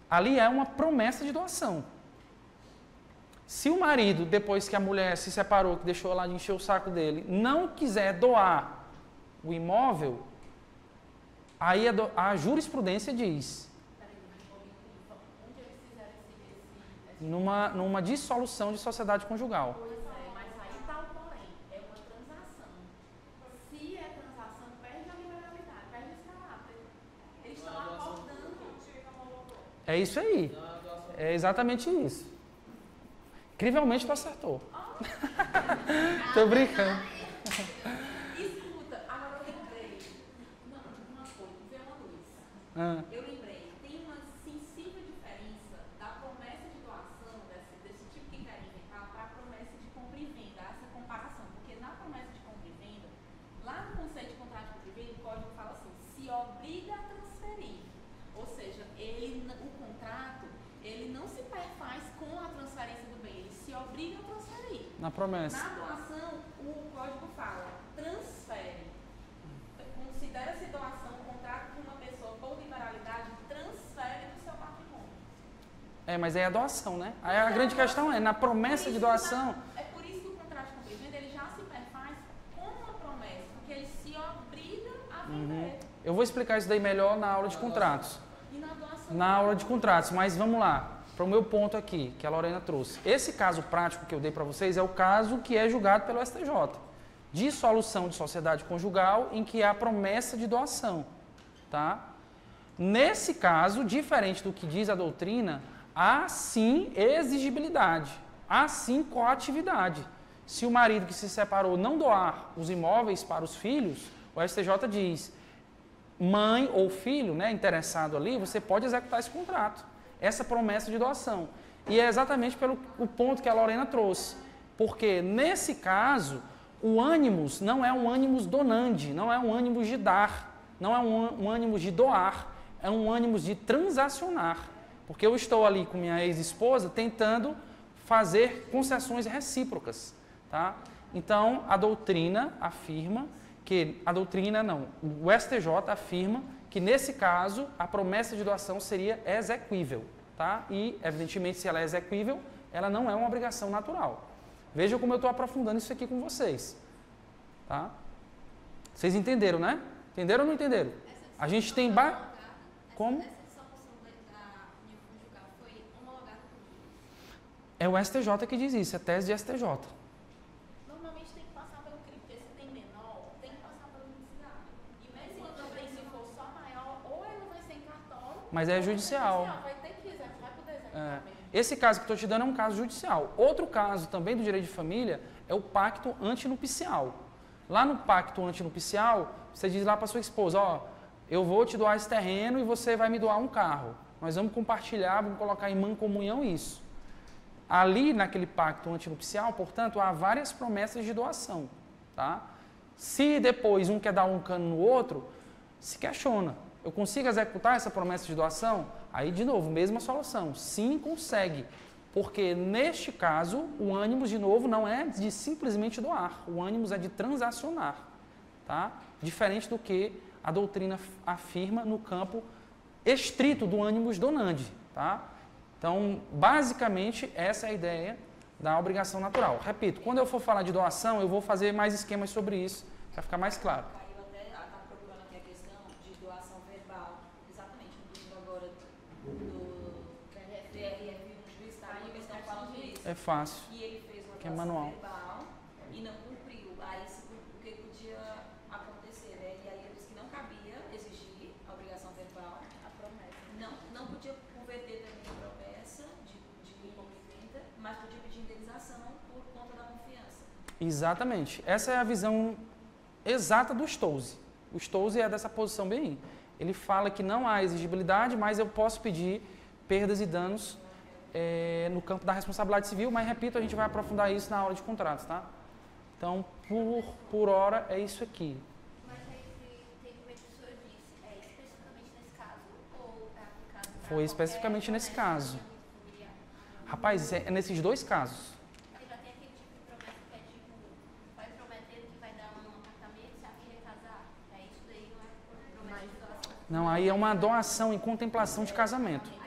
Ali é uma promessa de doação. Se o marido, depois que a mulher se separou, que deixou lá de encher o saco dele, não quiser doar o imóvel, aí a jurisprudência diz, numa dissolução de sociedade conjugal. É isso aí. É exatamente isso. Incrivelmente tu acertou. Tô brincando. Escuta, agora eu lembrei uma coisa, veio uma luz. Eu lembrei, tem uma sensível diferença da promessa de doação, desse tipo que querem inventar, para a promessa de compra e venda, essa comparação. Porque na promessa de compra e venda, lá no conceito de contrato de compra e venda, o código fala assim, se obriga Na promessa. Na doação, o código fala, transfere. Considera-se doação um contrato de uma pessoa por liberalidade, transfere do seu patrimônio. Mas aí é a doação, né? Aí a grande questão é, na promessa de doação... É por isso que o contrato de compra e venda, ele já se perfaz com uma promessa, porque ele se obriga a vender. Eu vou explicar isso daí melhor na aula de contratos. E na doação... Na aula de contratos, mas vamos lá. Para o meu ponto aqui, que a Lorena trouxe. Esse caso prático que eu dei para vocês é o caso que é julgado pelo STJ. Dissolução de sociedade conjugal em que há promessa de doação. Tá? Nesse caso, diferente do que diz a doutrina, há sim exigibilidade, há sim coatividade. Se o marido que se separou não doar os imóveis para os filhos, o STJ diz, mãe ou filho, né, interessado ali, você pode executar esse contrato, essa promessa de doação. E é exatamente pelo o ponto que a Lorena trouxe. Porque, nesse caso, o ânimos não é um ânimos donandi, não é um ânimos de dar, não é um ânimos de doar, é um ânimos de transacionar. Porque eu estou ali com minha ex-esposa tentando fazer concessões recíprocas. Tá? Então, a doutrina afirma que... A doutrina não, o STJ afirma que, nesse caso, a promessa de doação seria exequível. Tá? E, evidentemente, se ela é exequível, ela não é uma obrigação natural. Vejam como eu estou aprofundando isso aqui com vocês. Tá? Vocês entenderam, né? Entenderam ou não entenderam? A gente tem... Como? Essa dissolução da união conjugal foi homologada por... É o STJ que diz isso, é tese de STJ. Normalmente tem que passar pelo crime, porque se tem menor, tem que passar pelo judiciário. E mesmo quando também, se for só maior, ou ele vai ser em cartório... Mas é judicial. Vai ter que executar, vai poder executar mesmo. Esse caso que estou te dando é um caso judicial. Outro caso também do direito de família é o pacto antinupcial. Lá no pacto antinupcial, você diz lá para sua esposa, ó, eu vou te doar esse terreno e você vai me doar um carro. Nós vamos compartilhar, vamos colocar em mancomunhão isso. Ali, naquele pacto antinupcial, portanto, há várias promessas de doação. Tá? Se depois um quer dar um cano no outro, se questiona. Eu consigo executar essa promessa de doação? Aí, de novo, mesma solução. Sim, consegue. Porque, neste caso, o ânimos, de novo, não é de simplesmente doar. O ânimos é de transacionar. Tá? Diferente do que a doutrina afirma no campo estrito do ânimos donandi. Tá? Então, basicamente, essa é a ideia da obrigação natural. Repito, quando eu for falar de doação, eu vou fazer mais esquemas sobre isso, para ficar mais claro. Eu até estava procurando aqui a questão de doação verbal, exatamente no livro agora do TRF, um juiz estava em questão falando disso. É fácil. E ele fez uma Que é doação manual. verbal e não cumpriu. Aí o que podia acontecer, né? E aí ele disse que não cabia exigir a obrigação verbal, a promessa. Não podia converter também a promessa de compra e venda, mas podia pedir indenização por conta da confiança. Exatamente. Essa é a visão exata do Stolze. O Stolze é dessa posição bem. Ele fala que não há exigibilidade, mas eu posso pedir perdas e danos no campo da responsabilidade civil, mas, repito, a gente vai aprofundar isso na aula de contratos, tá? Então, por hora, é isso aqui. Mas aí tem como é que o senhor disse, especificamente nesse caso, ou é aplicado para Foi especificamente nesse caso. Rapaz, é nesses dois casos. Porque já tem aquele tipo de promessa que é tipo, vai prometendo que vai dar um apartamento se a filha casar. Isso daí não é promessa de doação. Não, aí é uma doação em contemplação de casamento.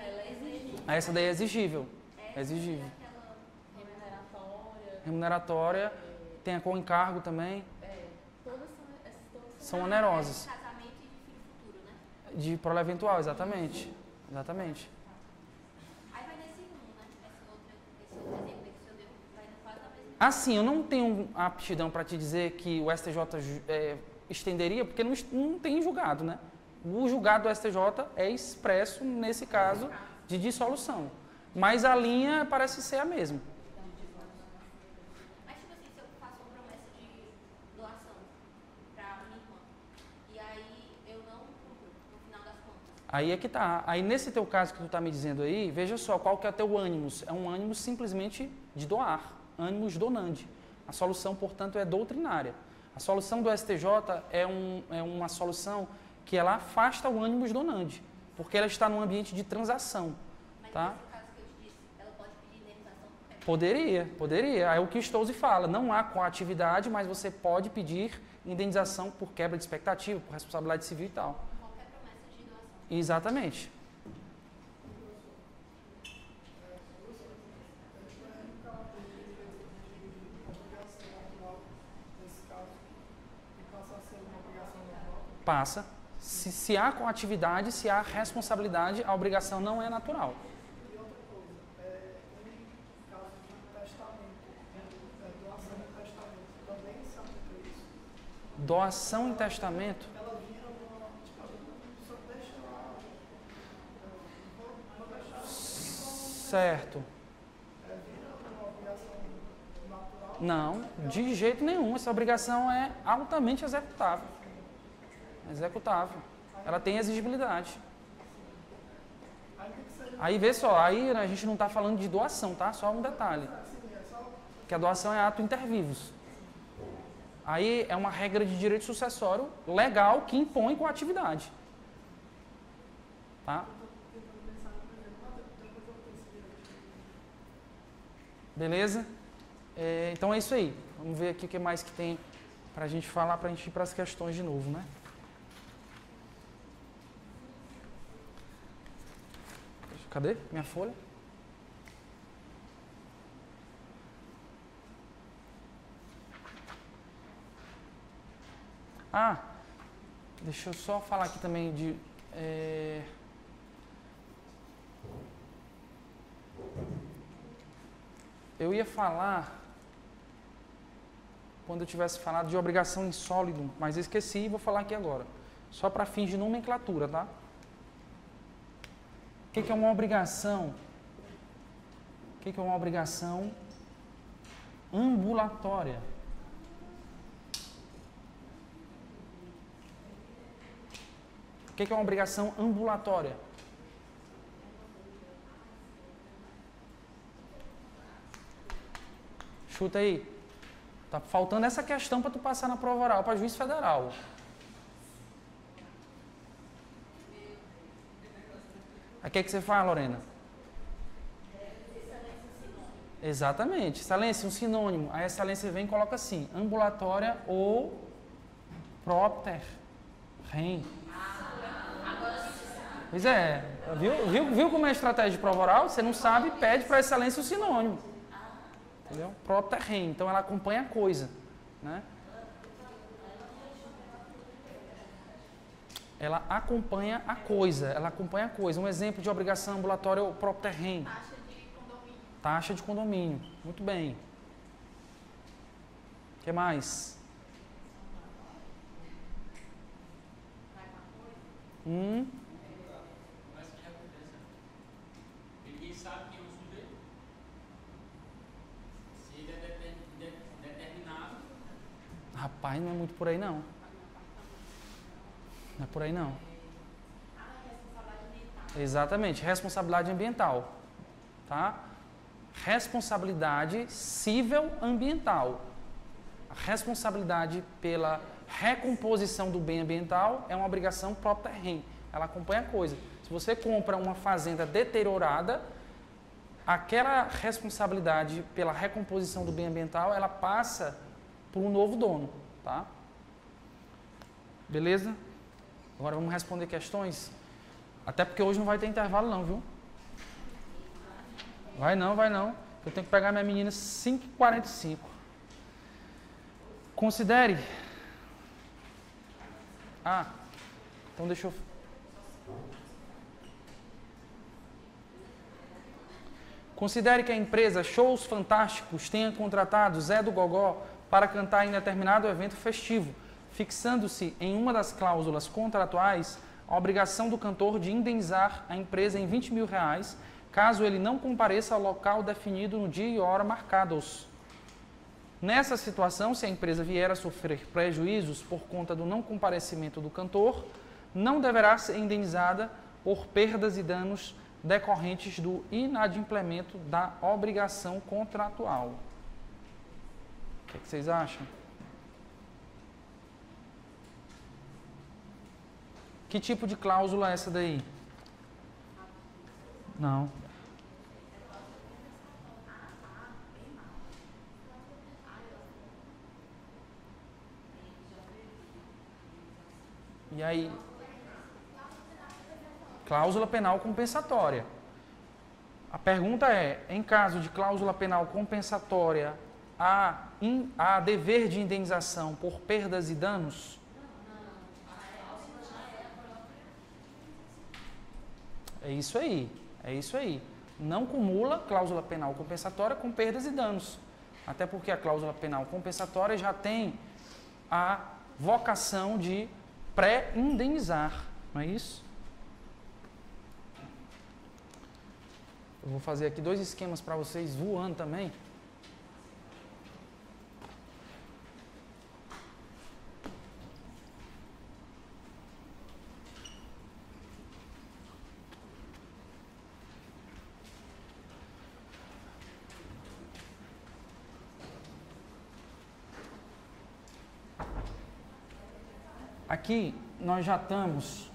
Aí essa daí é exigível. É exigível. Remuneratória, tem a com encargo também. Todas São onerosas. Casamento e de filho futuro, né? De prole eventual, exatamente. Exatamente. Aí vai nesse rumo, né? Esse outro exemplo que o senhor deu vai quase na mesma. Assim, eu não tenho aptidão para te dizer que o STJ estenderia, porque não tem julgado, né? O julgado do STJ é expresso, nesse caso, de dissolução. Mas a linha parece ser a mesma. Mas, tipo assim, se eu faço uma promessa de doação para minha irmã, e aí eu não cumpro no final das contas. Aí é que tá. Aí nesse teu caso que tu tá me dizendo aí, veja só, qual que é o teu ânimos? É um ânimos simplesmente de doar. Ânimos donandi. A solução, portanto, é doutrinária. A solução do STJ é uma solução que ela afasta o ânimos donandi, porque ela está num ambiente de transação. Mas Tá? nesse caso que eu te disse, ela pode pedir indenização por quebra Poderia. Aí o que o Stolze fala, não há coatividade, mas você pode pedir indenização por quebra de expectativa, por responsabilidade civil e tal. Qualquer promessa de doação. Exatamente. Passa. Se há coatividade, se há responsabilidade, a obrigação não é natural. E outra coisa, em caso de testamento, doação em testamento, também se aplica isso? Doação em testamento. Ela vira uma, só deixa lá, vou deixar Certo. vira uma obrigação natural. Não, de jeito nenhum. Essa obrigação é altamente executável. Ela tem exigibilidade. Aí vê só, aí a gente não está falando de doação, tá? Só um detalhe. Que a doação é ato inter vivos. Aí é uma regra de direito sucessório legal que impõe coatividade. Tá? Beleza? Então é isso aí. Vamos ver aqui o que mais que tem para a gente falar, para a gente ir para as questões de novo, né? Cadê minha folha? Deixa eu só falar aqui também de... Eu ia falar, quando eu tivesse falado de obrigação insólido, mas eu esqueci e vou falar aqui agora. Só para fins de nomenclatura, tá? O que é uma obrigação? O que é uma obrigação ambulatória? O que é uma obrigação ambulatória? Chuta aí. Tá faltando essa questão para tu passar na prova oral para juiz federal. O que você faz, Lorena? Exatamente. Excelência, um sinônimo. A excelência vem e coloca assim, ambulatória ou propter rem. Pois é. Viu como é a estratégia de prova oral? Você não sabe, pede para a excelência o sinônimo. Entendeu? Propter rem. Então ela acompanha a coisa, né? Ela acompanha a coisa. Um exemplo de obrigação ambulatória é o propter rem. Taxa de condomínio. Taxa de condomínio. Muito bem. O que mais? Mas o que acontece? Ninguém sabe quem é o sujeito. Se ele é determinado. Rapaz, não é muito por aí não. Não é por aí não. Exatamente, responsabilidade ambiental. Tá? Responsabilidade civil ambiental. A responsabilidade pela recomposição do bem ambiental é uma obrigação propter rem. Ela acompanha a coisa. Se você compra uma fazenda deteriorada, aquela responsabilidade pela recomposição do bem ambiental, ela passa por um novo dono. Tá? Beleza? Agora vamos responder questões. Até porque hoje não vai ter intervalo não, viu? Vai não. Eu tenho que pegar minha menina 5h45. Considere... então deixa eu... Considere que a empresa Shows Fantásticos tenha contratado Zé do Gogó para cantar em determinado evento festivo, fixando-se em uma das cláusulas contratuais a obrigação do cantor de indenizar a empresa em R$20 mil, caso ele não compareça ao local definido no dia e hora marcados. Nessa situação, se a empresa vier a sofrer prejuízos por conta do não comparecimento do cantor, não deverá ser indenizada por perdas e danos decorrentes do inadimplemento da obrigação contratual. O que vocês acham? Que tipo de cláusula é essa daí? Não. E aí? Cláusula penal compensatória. A pergunta é, em caso de cláusula penal compensatória, há dever de indenização por perdas e danos? É isso aí, é isso aí. Não cumula cláusula penal compensatória com perdas e danos. Até porque a cláusula penal compensatória já tem a vocação de pré-indenizar, não é isso? Eu vou fazer aqui 2 esquemas para vocês voando também. Aqui nós já estamos,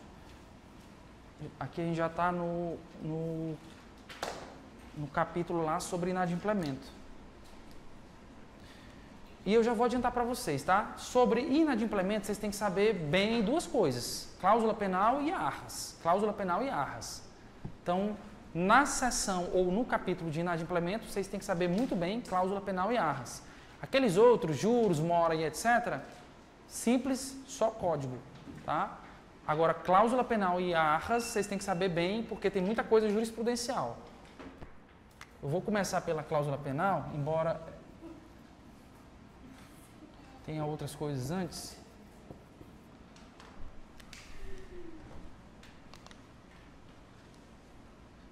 aqui a gente já está no capítulo lá sobre inadimplemento. E eu já vou adiantar para vocês, tá? Sobre inadimplemento, vocês têm que saber bem 2 coisas. Cláusula penal e arras. Cláusula penal e arras. Então, na seção ou no capítulo de inadimplemento, vocês têm que saber muito bem cláusula penal e arras. Aqueles outros, juros, mora e etc., simples, só código, tá? Agora, cláusula penal e arras, vocês têm que saber bem, porque tem muita coisa jurisprudencial. Eu vou começar pela cláusula penal, embora tenha outras coisas antes.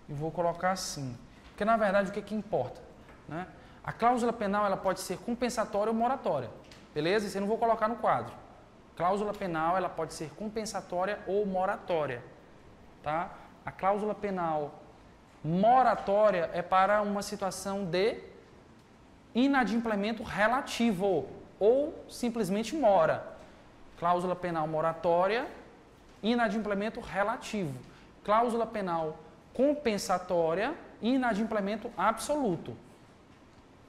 E vou colocar assim. Porque, na verdade, o que importa? Né? A cláusula penal ela pode ser compensatória ou moratória. Beleza? Isso eu não vou colocar no quadro. Cláusula penal ela pode ser compensatória ou moratória. Tá? A cláusula penal moratória é para uma situação de inadimplemento relativo ou simplesmente mora. Cláusula penal moratória, inadimplemento relativo. Cláusula penal compensatória, inadimplemento absoluto.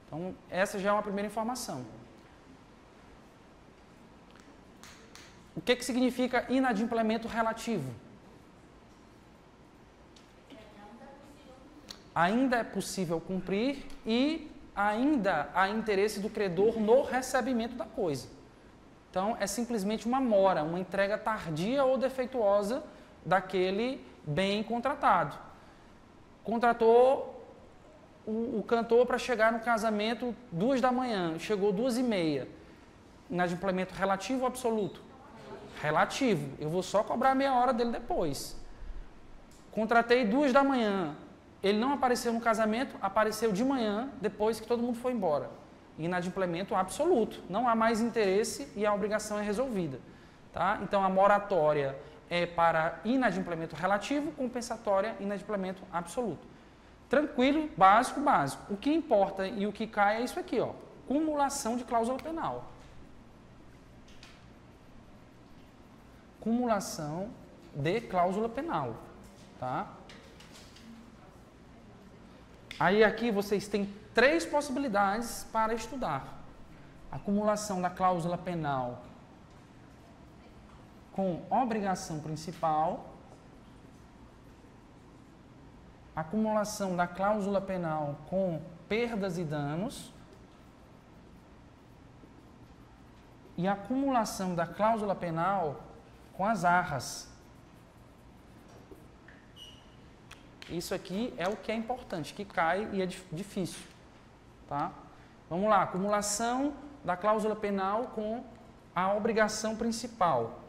Então, essa já é uma primeira informação. O que significa inadimplemento relativo? Ainda é possível cumprir e ainda há interesse do credor no recebimento da coisa. Então, é simplesmente uma mora, uma entrega tardia ou defeituosa daquele bem contratado. Contratou o cantor para chegar no casamento 2 da manhã, chegou 2h30. Inadimplemento relativo ou absoluto? Relativo. Eu vou só cobrar meia hora dele depois. Contratei 2 da manhã. Ele não apareceu no casamento, apareceu de manhã, depois que todo mundo foi embora. Inadimplemento absoluto. Não há mais interesse e a obrigação é resolvida. Tá? Então, a moratória é para inadimplemento relativo, compensatória, inadimplemento absoluto. Tranquilo, básico, básico. O que importa e o que cai é isso aqui, ó. Cumulação de cláusula penal. Cumulação de cláusula penal. Tá? Aí aqui vocês têm 3 possibilidades para estudar. Acumulação da cláusula penal com obrigação principal, acumulação da cláusula penal com perdas e danos e acumulação da cláusula penal com as arras. Isso aqui é o que é importante, que cai e é difícil. Tá? Vamos lá, acumulação da cláusula penal com a obrigação principal.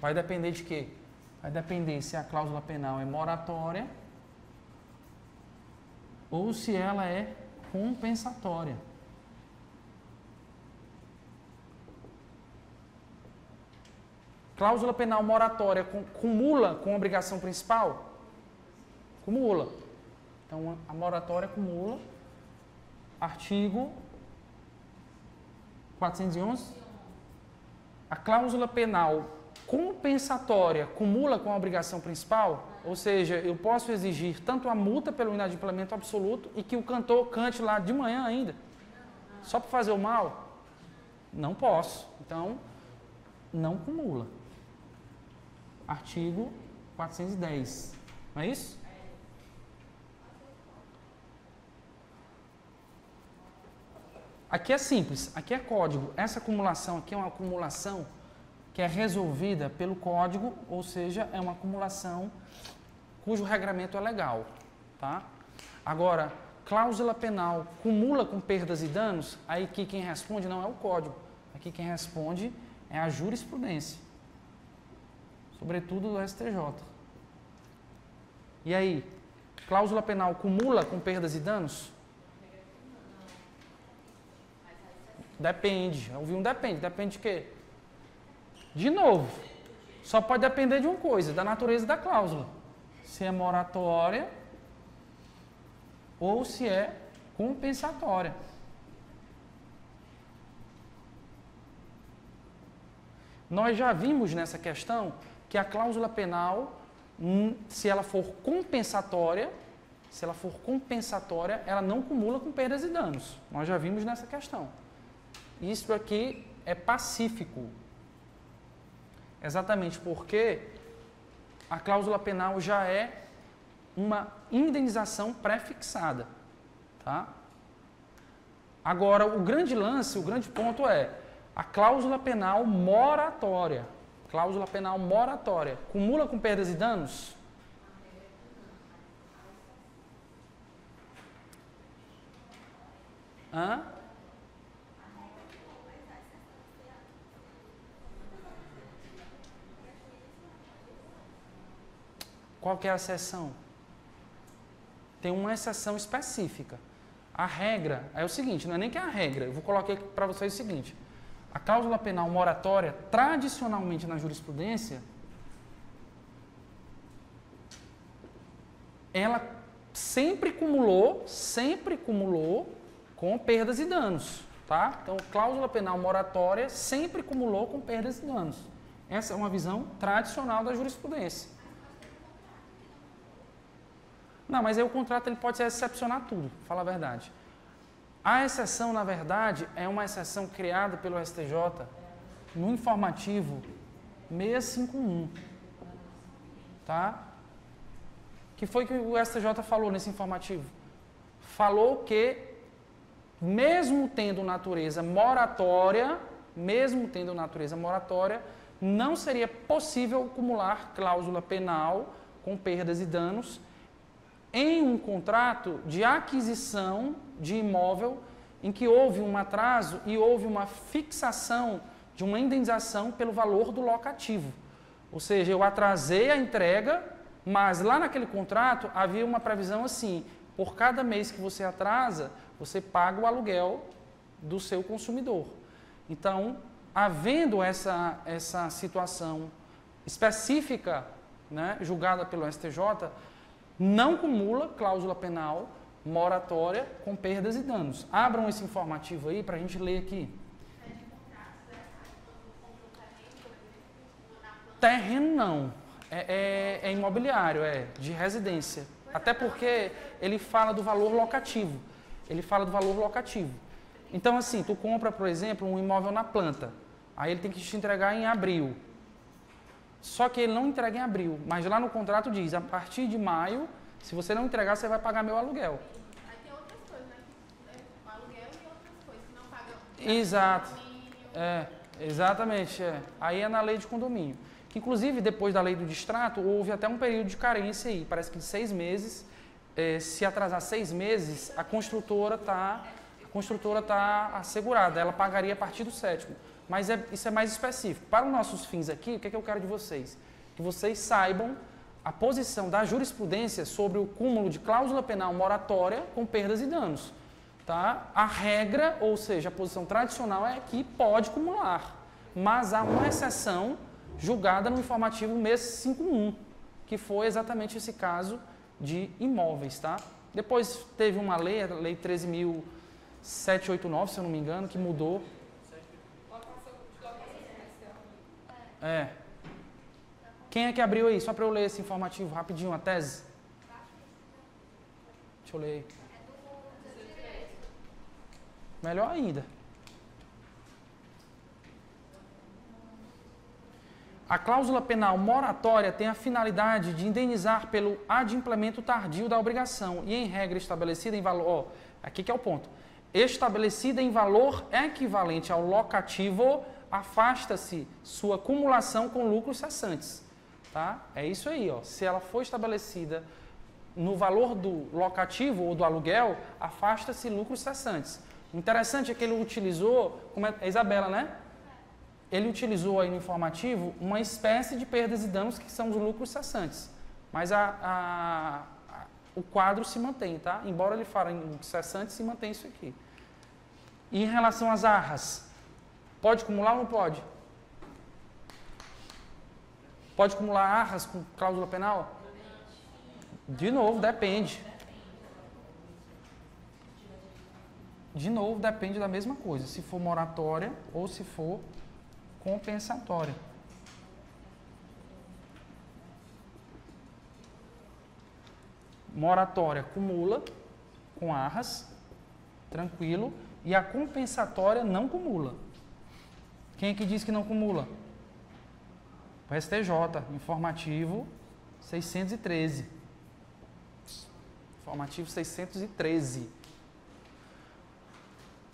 Vai depender de quê? Vai depender se a cláusula penal é moratória ou se ela é compensatória. Cláusula penal moratória cumula com a obrigação principal? Cumula. Então, a moratória cumula. Artigo 411. A cláusula penal compensatória cumula com a obrigação principal? Ou seja, eu posso exigir tanto a multa pelo inadimplemento absoluto e que o cantor cante lá de manhã ainda? Só para fazer o mal? Não posso. Então, não cumula. Artigo 410. Não é isso? Aqui é simples, aqui é código. Essa acumulação aqui é uma acumulação que é resolvida pelo código, ou seja, é uma acumulação cujo regramento é legal, tá? Agora, cláusula penal cumula com perdas e danos, aí aqui quem responde não é o código, aqui quem responde é a jurisprudência, sobretudo do STJ. E aí, cláusula penal cumula com perdas e danos? Depende, eu ouvi um depende de quê? De novo, só pode depender de uma coisa, da natureza da cláusula. Se é moratória ou se é compensatória. Nós já vimos nessa questão que a cláusula penal, se ela for compensatória, ela não cumula com perdas e danos. Nós já vimos nessa questão. Isso aqui é pacífico. Exatamente porque a cláusula penal já é uma indenização pré-fixada, tá? Agora, o grande lance, o grande ponto é a cláusula penal moratória. Cláusula penal moratória. Cumula com perdas e danos? Hã? Qual que é a exceção? Tem uma exceção específica. A regra é o seguinte, não é nem que é a regra, eu vou colocar aqui para vocês o seguinte. A cláusula penal moratória, tradicionalmente na jurisprudência, ela sempre cumulou com perdas e danos, tá? Então, cláusula penal moratória sempre cumulou com perdas e danos. Essa é uma visão tradicional da jurisprudência. Não, mas aí o contrato ele pode excepcionar tudo, fala a verdade. A exceção, na verdade, é uma exceção criada pelo STJ no informativo 651. Tá? Que foi que o STJ falou nesse informativo? Falou que, mesmo tendo natureza moratória, não seria possível acumular cláusula penal com perdas e danos em um contrato de aquisição de imóvel em que houve um atraso e houve uma fixação de uma indenização pelo valor do locativo. Ou seja, eu atrasei a entrega, mas lá naquele contrato havia uma previsão assim, por cada mês que você atrasa, você paga o aluguel do seu consumidor. Então, havendo essa situação específica, né, julgada pelo STJ, não cumula cláusula penal moratória com perdas e danos. Abram esse informativo aí para a gente ler aqui. Terreno não. É imobiliário, é de residência. Até porque ele fala do valor locativo. Então, assim, tu compra, por exemplo, um imóvel na planta. Aí ele tem que te entregar em abril. Só que ele não entrega em abril, mas lá no contrato diz, a partir de maio, se você não entregar, você vai pagar meu aluguel. Aí tem outras coisas, né? O aluguel e outras coisas que não pagam. Exato. Exatamente. Aí é na lei de condomínio. Que, inclusive, depois da lei do distrato, houve até um período de carência aí, parece que de 6 meses. Se atrasar 6 meses, a construtora está assegurada, ela pagaria a partir do 7º. Mas isso é mais específico. Para os nossos fins aqui, o que é que eu quero de vocês? Que vocês saibam a posição da jurisprudência sobre o cúmulo de cláusula penal moratória com perdas e danos. Tá? A regra, ou seja, a posição tradicional é que pode cumular, mas há uma exceção julgada no informativo 651, que foi exatamente esse caso de imóveis. Tá? Depois teve uma lei, a Lei 13.789, se eu não me engano, que mudou. Quem é que abriu aí? Só para eu ler esse informativo rapidinho, a tese. Deixa eu ler aí. Melhor ainda. A cláusula penal moratória tem a finalidade de indenizar pelo adimplemento tardio da obrigação e, em regra, estabelecida em valor... aqui que é o ponto. Estabelecida em valor equivalente ao locativo, afasta-se sua cumulação com lucros cessantes. Tá? É isso aí. Ó. Se ela for estabelecida no valor do locativo ou do aluguel, afasta-se lucros cessantes. O interessante é que ele utilizou, como é Isabela, né? Ele utilizou aí no informativo uma espécie de perdas e danos que são os lucros cessantes. Mas o quadro se mantém, tá? Embora ele fale em lucros cessantes, se mantém isso aqui. E em relação às arras, pode acumular ou não pode? Pode acumular arras com cláusula penal? De novo, depende. De novo, depende da mesma coisa. Se for moratória ou se for compensatória. Moratória acumula com arras, tranquilo, e a compensatória não cumula. Quem é que diz que não cumula? O STJ, informativo 613. Informativo 613.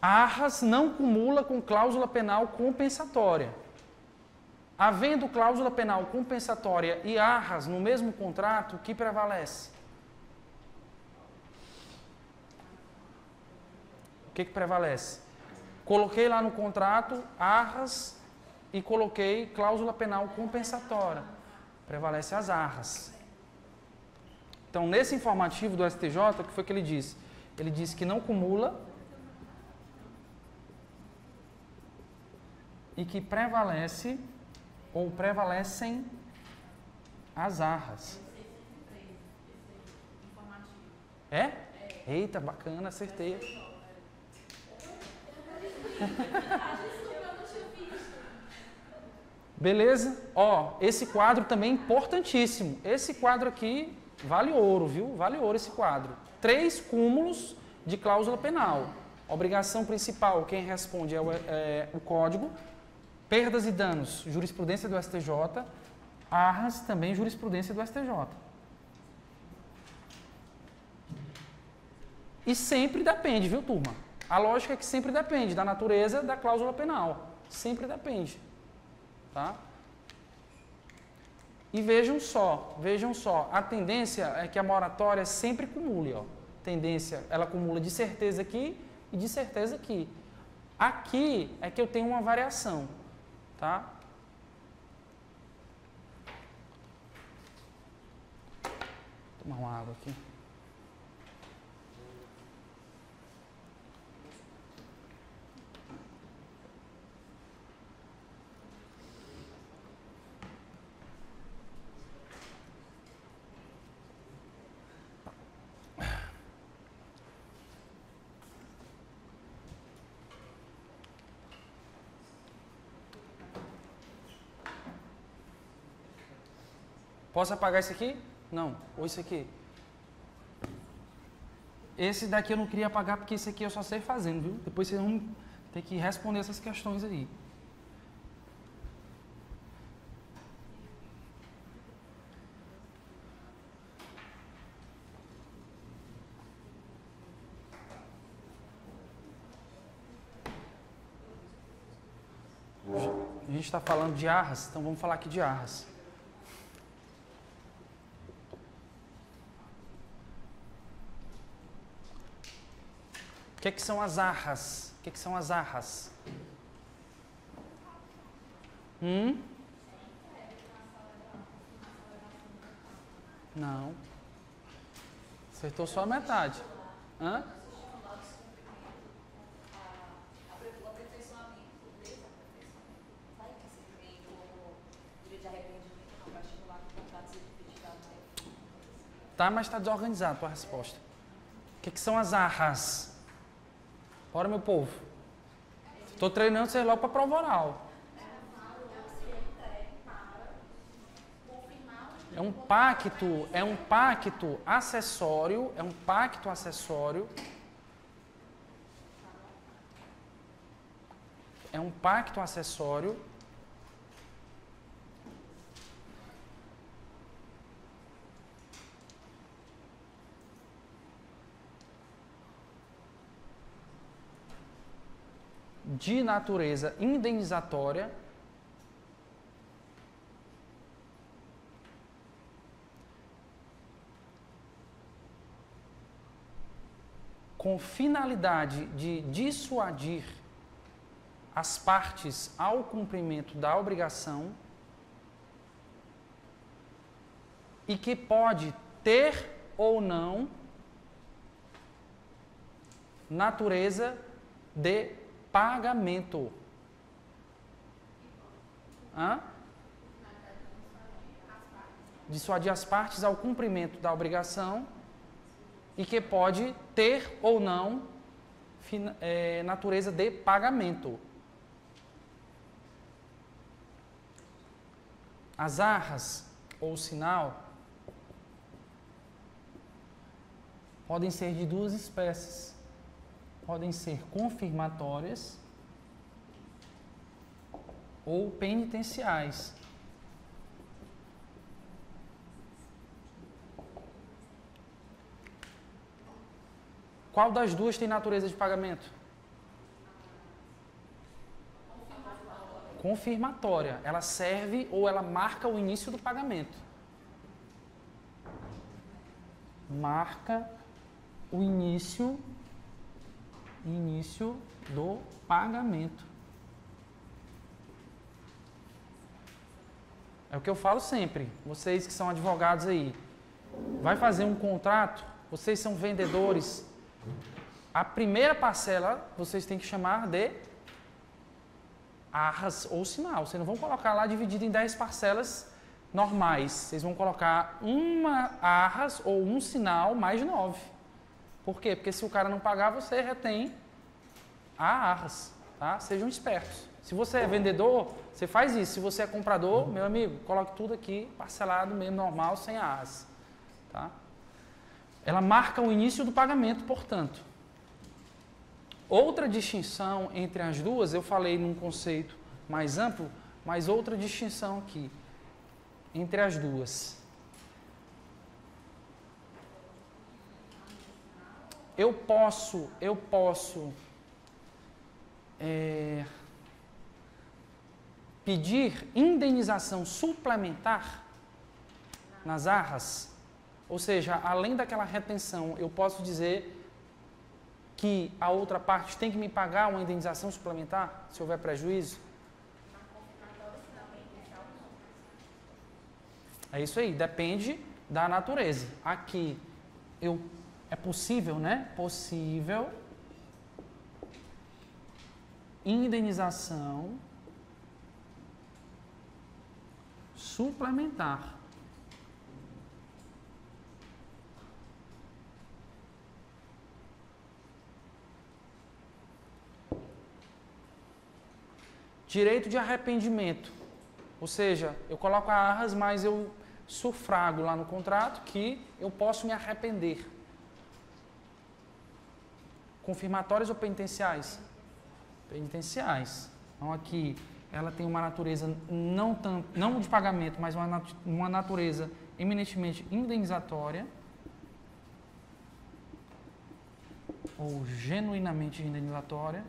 Arras não cumula com cláusula penal compensatória. Havendo cláusula penal compensatória e arras no mesmo contrato, o que prevalece? O que prevalece? Coloquei lá no contrato arras e coloquei cláusula penal compensatória. Prevalece as arras. Então, nesse informativo do STJ, o que foi que ele disse? Ele disse que não cumula e que prevalece ou prevalecem as arras. É? Eita, bacana, acertei. Beleza? Ó, esse quadro também é importantíssimo. Esse quadro aqui vale ouro, viu? Vale ouro esse quadro. 3 cúmulos de cláusula penal. Obrigação principal, quem responde é o código. Perdas e danos, jurisprudência do STJ. Arras, também jurisprudência do STJ. E sempre depende, viu, turma? A lógica é que sempre depende da natureza da cláusula penal. Sempre depende. Tá? E vejam só, a tendência é que a moratória sempre cumule, ó. Tendência, ela acumula de certeza aqui e de certeza aqui. Aqui é que eu tenho uma variação, tá? Vou tomar uma água aqui. Posso apagar esse aqui? Não. Ou esse aqui? Esse daqui eu não queria apagar porque esse aqui eu só sei fazendo, viu? Depois vocês vão ter que responder essas questões aí. A gente está falando de arras, então vamos falar aqui de arras. O que é que são as arras? O que é que são as arras? Não. Acertou só a metade. Hã? Tá, mas está desorganizado a tua resposta. O que é que são as arras? Bora, meu povo. Estou treinando vocês logo para a prova oral. É um pacto acessório, é um pacto acessório de natureza indenizatória com finalidade de dissuadir as partes ao cumprimento da obrigação e que pode ter ou não natureza de pagamento. Dissuadir as partes ao cumprimento da obrigação e que pode ter ou não natureza de pagamento. As arras ou sinal podem ser de duas espécies. Podem ser confirmatórias ou penitenciais. Qual das duas tem natureza de pagamento? Confirmatória. Ela serve ou ela marca o início do pagamento. Marca o início do pagamento. É o que eu falo sempre. Vocês que são advogados aí, vai fazer um contrato, vocês são vendedores, a primeira parcela vocês têm que chamar de arras ou sinal. Vocês não vão colocar lá dividido em 10 parcelas normais. Vocês vão colocar uma arras ou um sinal mais 9. Por quê? Porque se o cara não pagar, você retém a arras, tá? Sejam espertos. Se você é vendedor, você faz isso. Se você é comprador, meu amigo, coloque tudo aqui parcelado mesmo, normal, sem arras, tá? Ela marca o início do pagamento, portanto. Outra distinção entre as duas, eu falei num conceito mais amplo, mas outra distinção aqui entre as duas. Eu posso pedir indenização suplementar nas arras, ou seja, além daquela retenção, eu posso dizer que a outra parte tem que me pagar uma indenização suplementar, se houver prejuízo? É isso aí, depende da natureza. Aqui, é possível, né? Possível indenização suplementar. Direito de arrependimento. Ou seja, eu coloco a arras, mas eu sufrago lá no contrato que eu posso me arrepender. Confirmatórias ou penitenciais? Penitenciais. Então aqui ela tem uma natureza não de pagamento, mas uma natureza eminentemente indenizatória ou genuinamente indenizatória.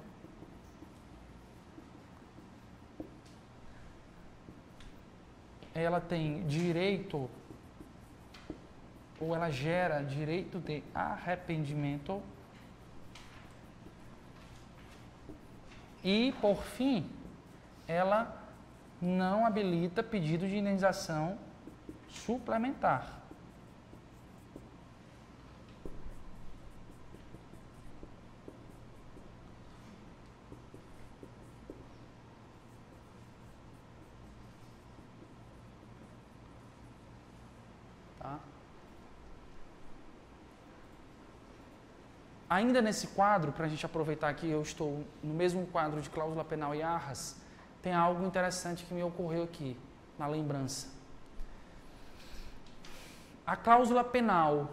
Ela tem direito ou ela gera direito de arrependimento. E, por fim, ela não habilita pedido de indenização suplementar. Tá? Ainda nesse quadro, para a gente aproveitar que eu estou no mesmo quadro de cláusula penal e arras, tem algo interessante que me ocorreu aqui, na lembrança. A cláusula penal,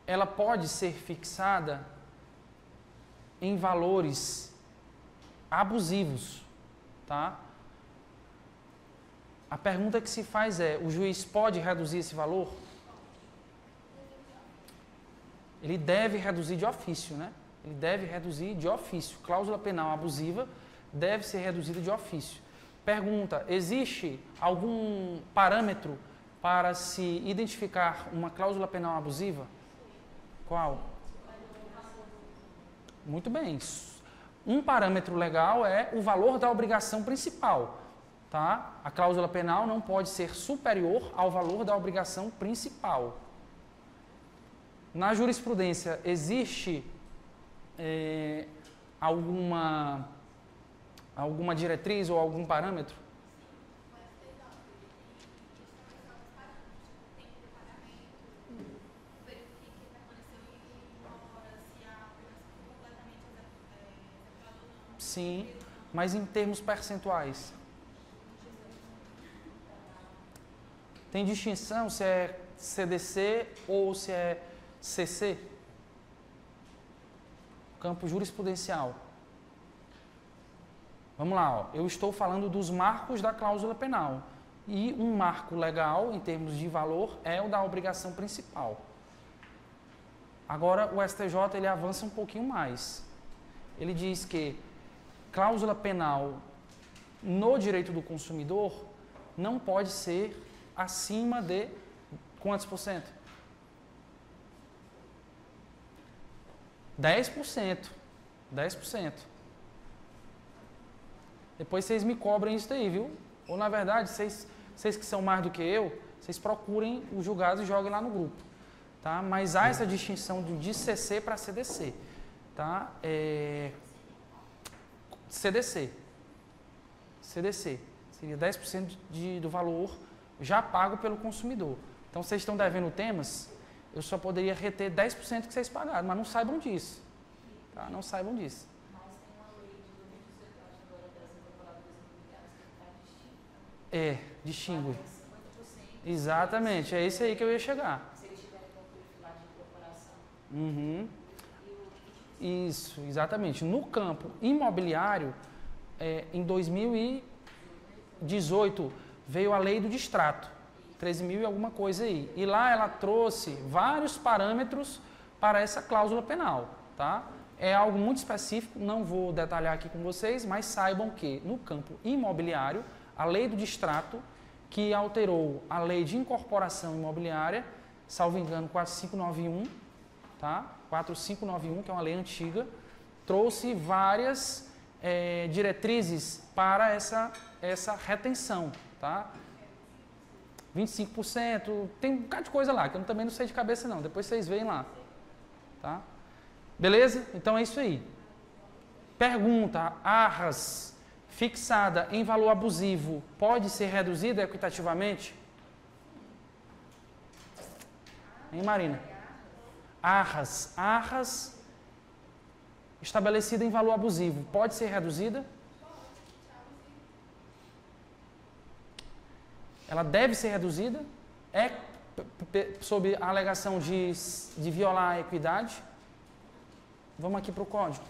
ela pode ser fixada em valores abusivos, tá? A pergunta que se faz é, o juiz pode reduzir esse valor? Ele deve reduzir de ofício, né? Ele deve reduzir de ofício. Cláusula penal abusiva deve ser reduzida de ofício. Pergunta, existe algum parâmetro para se identificar uma cláusula penal abusiva? Qual? Muito bem. Um parâmetro legal é o valor da obrigação principal. Tá? A cláusula penal não pode ser superior ao valor da obrigação principal. Na jurisprudência, existe alguma diretriz ou algum parâmetro? Sim, mas em termos percentuais. Tem distinção se é CDC ou se é CC? Campo jurisprudencial. Vamos lá, ó. Eu estou falando dos marcos da cláusula penal. E um marco legal, em termos de valor, é o da obrigação principal. Agora, o STJ ele avança um pouquinho mais. Ele diz que cláusula penal no direito do consumidor não pode ser acima de quantos por cento? 10%. 10%. Depois vocês me cobrem isso daí, viu? Ou na verdade, vocês que são mais do que eu, vocês procurem os julgados e joguem lá no grupo. Tá? Mas há essa distinção de CC para CDC. Tá? CDC. CDC. Seria 10% do valor já pago pelo consumidor. Então, vocês estão devendo temas, eu só poderia reter 10% que vocês pagaram, mas não saibam disso. Tá? Não saibam disso. Mas tem uma lei de 2018 agora das incorporadoras imobiliárias que está distinta. Distingue. 50%. Exatamente, é esse aí que eu ia chegar. Se eles tiverem com perfil lá de incorporação. Uhum. Isso, exatamente. No campo imobiliário, em 2018, veio a lei do distrato, 13.000 e alguma coisa aí. E lá ela trouxe vários parâmetros para essa cláusula penal, tá? É algo muito específico, não vou detalhar aqui com vocês, mas saibam que no campo imobiliário, a lei do distrato, que alterou a lei de incorporação imobiliária, salvo engano, 4591, tá? 4591, que é uma lei antiga, trouxe várias diretrizes para essa retenção, tá? 25%, tem um bocado de coisa lá, que eu também não sei de cabeça não, depois vocês veem lá, tá? Beleza? Então é isso aí. Pergunta, arras fixada em valor abusivo pode ser reduzida equitativamente? Hein, Marina? Arras estabelecida em valor abusivo, pode ser reduzida? Ela deve ser reduzida? Sob a alegação de violar a equidade? Vamos aqui para o código.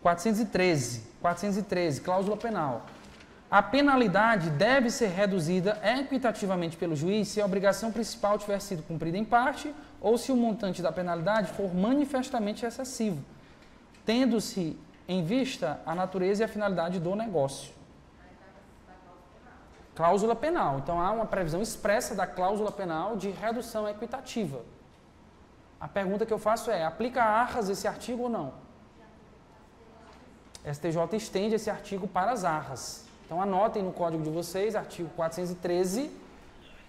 (413), cláusula penal. A penalidade deve ser reduzida equitativamente pelo juiz se a obrigação principal tiver sido cumprida em parte ou se o montante da penalidade for manifestamente excessivo, tendo-se em vista a natureza e a finalidade do negócio. Cláusula penal. Então, há uma previsão expressa da cláusula penal de redução equitativa. A pergunta que eu faço é, aplica a arras esse artigo ou não? STJ estende esse artigo para as arras. Então, anotem no código de vocês, artigo 413,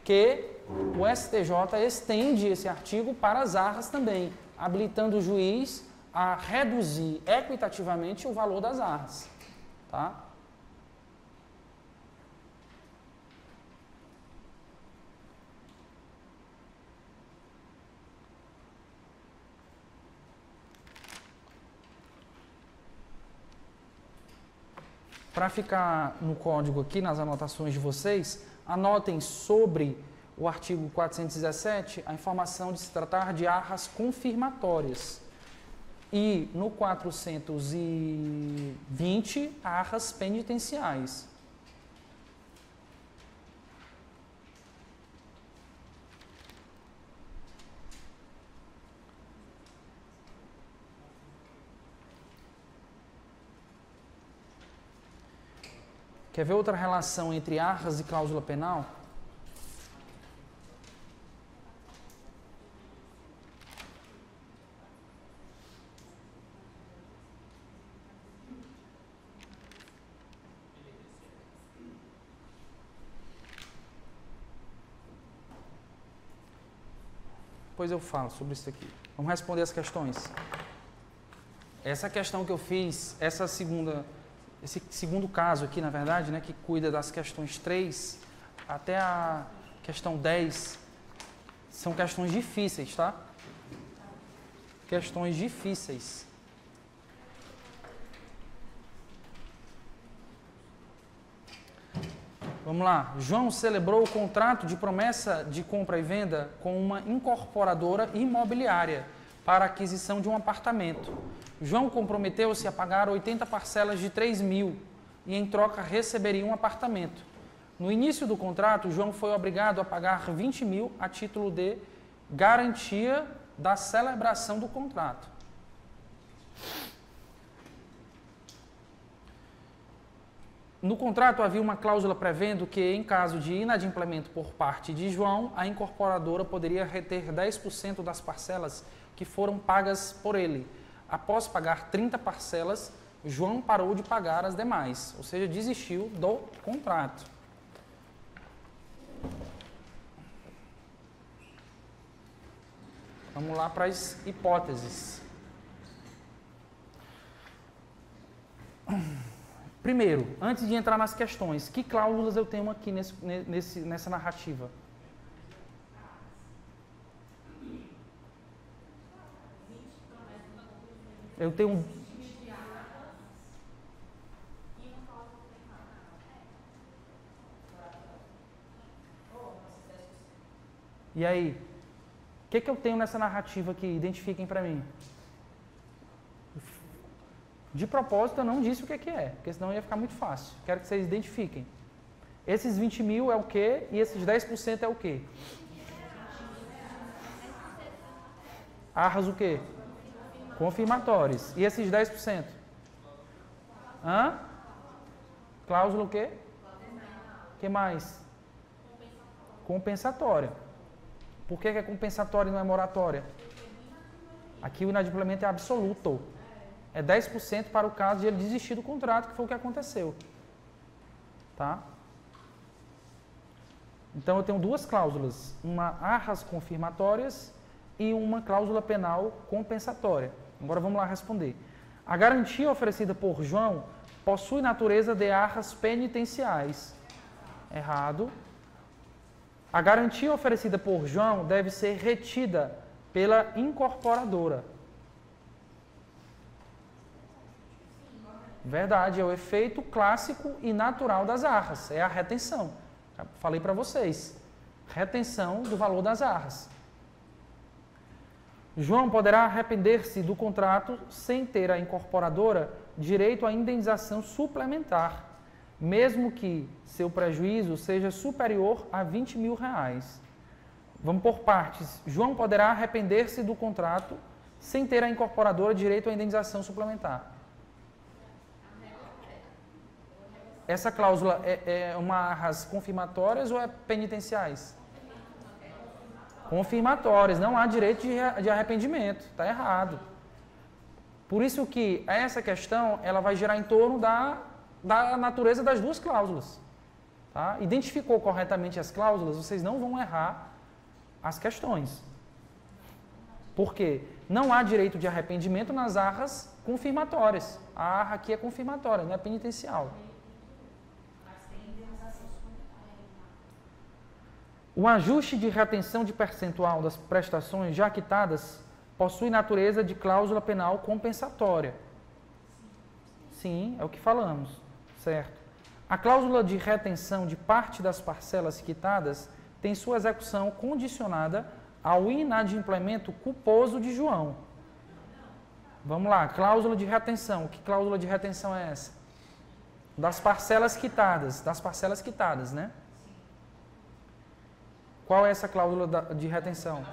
que o STJ estende esse artigo para as arras também, habilitando o juiz a reduzir equitativamente o valor das arras. Tá? Para ficar no código aqui, nas anotações de vocês, anotem sobre o artigo 417, a informação de se tratar de arras confirmatórias. E no 420, arras penitenciais. Quer ver outra relação entre arras e cláusula penal? Depois eu falo sobre isso aqui. Vamos responder as questões. Essa questão que eu fiz, esse segundo caso aqui, na verdade, né, que cuida das questões 3 até a questão 10, são questões difíceis, tá? Questões difíceis. Vamos lá. João celebrou o contrato de promessa de compra e venda com uma incorporadora imobiliária para a aquisição de um apartamento. João comprometeu-se a pagar 80 parcelas de 3.000 e, em troca, receberia um apartamento. No início do contrato, João foi obrigado a pagar 20.000 a título de garantia da celebração do contrato. No contrato havia uma cláusula prevendo que, em caso de inadimplemento por parte de João, a incorporadora poderia reter 10% das parcelas que foram pagas por ele. Após pagar 30 parcelas, João parou de pagar as demais, ou seja, desistiu do contrato. Vamos lá para as hipóteses. Primeiro, antes de entrar nas questões, que cláusulas eu tenho aqui nessa narrativa? Eu tenho... E aí? O que eu tenho nessa narrativa aqui? Identifiquem para mim. De propósito, eu não disse o que é, porque senão ia ficar muito fácil. Quero que vocês identifiquem. Esses 20.000 é o quê? E esses 10% é o quê? Arras o quê? Confirmatórios. E esses 10%? Hã? Cláusula o quê? O que mais? Compensatória. Por que é compensatória e não é moratória? Aqui o inadimplemento é absoluto. É 10% para o caso de ele desistir do contrato, que foi o que aconteceu. Tá? Então eu tenho duas cláusulas, uma arras confirmatórias e uma cláusula penal compensatória. Agora vamos lá responder. A garantia oferecida por João possui natureza de arras penitenciais. Errado. A garantia oferecida por João deve ser retida pela incorporadora. Verdade, é o efeito clássico e natural das arras, é a retenção. Falei para vocês, retenção do valor das arras. João poderá arrepender-se do contrato sem ter a incorporadora direito à indenização suplementar, mesmo que seu prejuízo seja superior a 20.000 reais. Vamos por partes. João poderá arrepender-se do contrato sem ter a incorporadora direito à indenização suplementar. Essa cláusula é uma arras confirmatórias ou é penitenciais? Confirmatórias. Não há direito de arrependimento. Está errado. Por isso que essa questão ela vai girar em torno da natureza das duas cláusulas. Tá? Identificou corretamente as cláusulas, vocês não vão errar as questões. Por quê? Não há direito de arrependimento nas arras confirmatórias. A arra aqui é confirmatória, não é penitencial. O ajuste de retenção de percentual das prestações já quitadas possui natureza de cláusula penal compensatória. Sim, é o que falamos, certo? A cláusula de retenção de parte das parcelas quitadas tem sua execução condicionada ao inadimplemento culposo de João. Vamos lá, cláusula de retenção. Que cláusula de retenção é essa? Das parcelas quitadas, né? Qual é essa cláusula de retenção?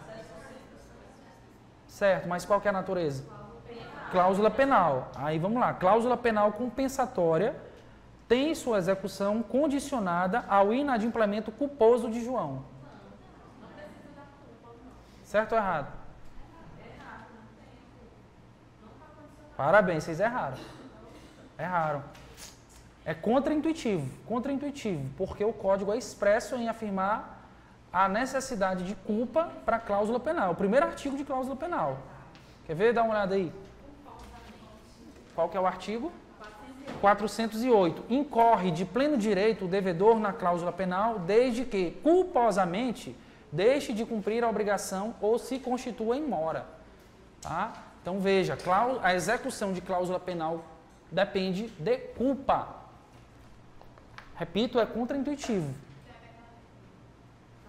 Certo, mas qual que é a natureza? Cláusula penal. Aí vamos lá, cláusula penal compensatória tem sua execução condicionada ao inadimplemento culposo de João. Certo ou errado? Parabéns, vocês erraram. Erraram. É contraintuitivo, porque o código é expresso em afirmar a necessidade de culpa para a cláusula penal. O primeiro artigo de cláusula penal. Quer ver? Dá uma olhada aí. Qual que é o artigo? 408. Incorre de pleno direito o devedor na cláusula penal desde que, culposamente, deixe de cumprir a obrigação ou se constitua em mora. Tá? Então veja, a execução de cláusula penal depende de culpa. Repito, é contraintuitivo.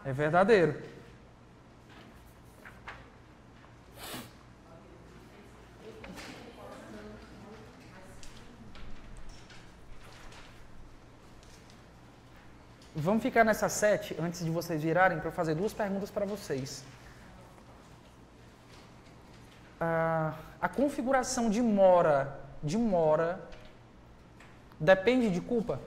É verdadeiro. Vamos ficar nessa 7 antes de vocês virarem para fazer duas perguntas para vocês. A configuração de mora depende de culpa?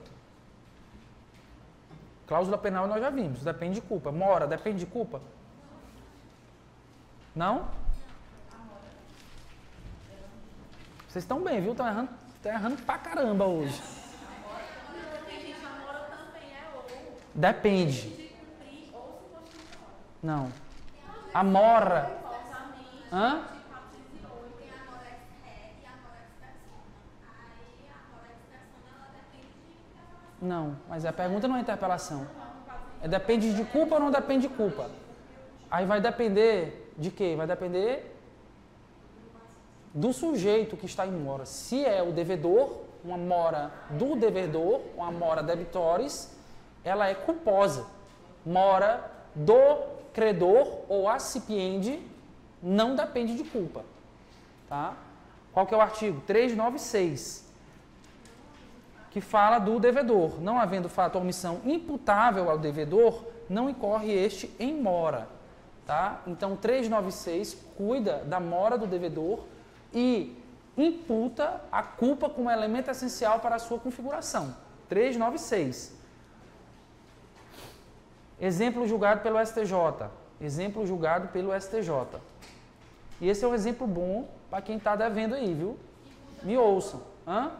Cláusula penal nós já vimos, depende de culpa. Mora, depende de culpa? Não? Vocês estão bem, viu? Estão errando pra caramba hoje. Depende. Não. A mora. Hã? Não, mas a pergunta não é interpelação. Depende de culpa ou não depende de culpa? Aí vai depender de quê? Vai depender do sujeito que está em mora. Se é o devedor, uma mora do devedor, uma mora debitores, ela é culposa. Mora do credor ou acipiendi não depende de culpa. Tá? Qual que é o artigo? 396. Que fala do devedor. Não havendo fato ou omissão imputável ao devedor, não incorre este em mora. Tá? Então, 396 cuida da mora do devedor e imputa a culpa como elemento essencial para a sua configuração. 396. Exemplo julgado pelo STJ. Exemplo julgado pelo STJ. E esse é um exemplo bom para quem está devendo aí, viu? Me ouçam. Hã?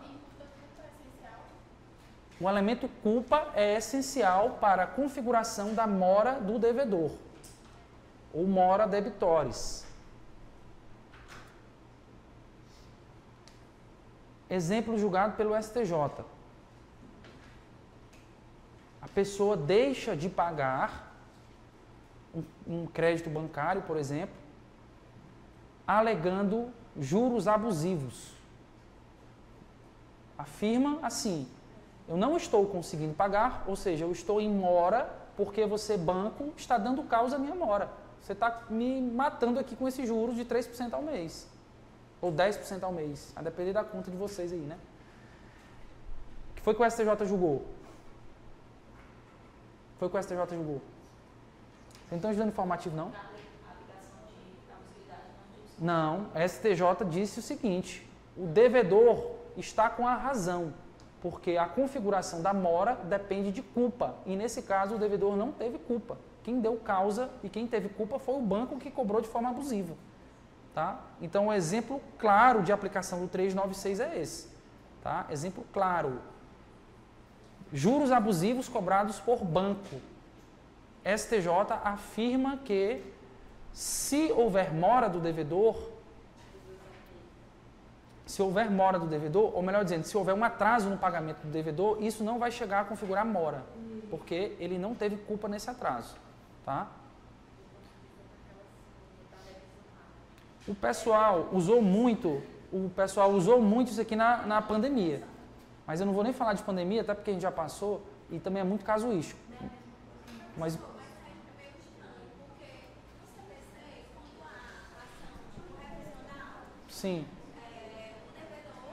O elemento culpa é essencial para a configuração da mora do devedor, ou mora debitores. Exemplo julgado pelo STJ. A pessoa deixa de pagar um crédito bancário, por exemplo, alegando juros abusivos. Afirma assim: eu não estou conseguindo pagar, ou seja, eu estou em mora porque você, banco, está dando causa à minha mora. Você está me matando aqui com esses juros de 3% ao mês. Ou 10% ao mês. A depender da conta de vocês aí, né? O que foi que o STJ julgou? Foi que o STJ julgou? Vocês não estão estudando informativo, não? Não. A STJ disse o seguinte: o devedor está com a razão. Porque a configuração da mora depende de culpa. E nesse caso o devedor não teve culpa. Quem deu causa e quem teve culpa foi o banco que cobrou de forma abusiva. Tá? Então o exemplo claro de aplicação do 396 é esse. Tá? Exemplo claro. Juros abusivos cobrados por banco. STJ afirma que se houver mora do devedor, ou melhor dizendo, se houver um atraso no pagamento do devedor, isso não vai chegar a configurar mora, porque ele não teve culpa nesse atraso. Tá? O pessoal usou muito isso aqui na pandemia. Mas eu não vou nem falar de pandemia, até porque a gente já passou, e também é muito casuístico. Mas Sim. O devedor,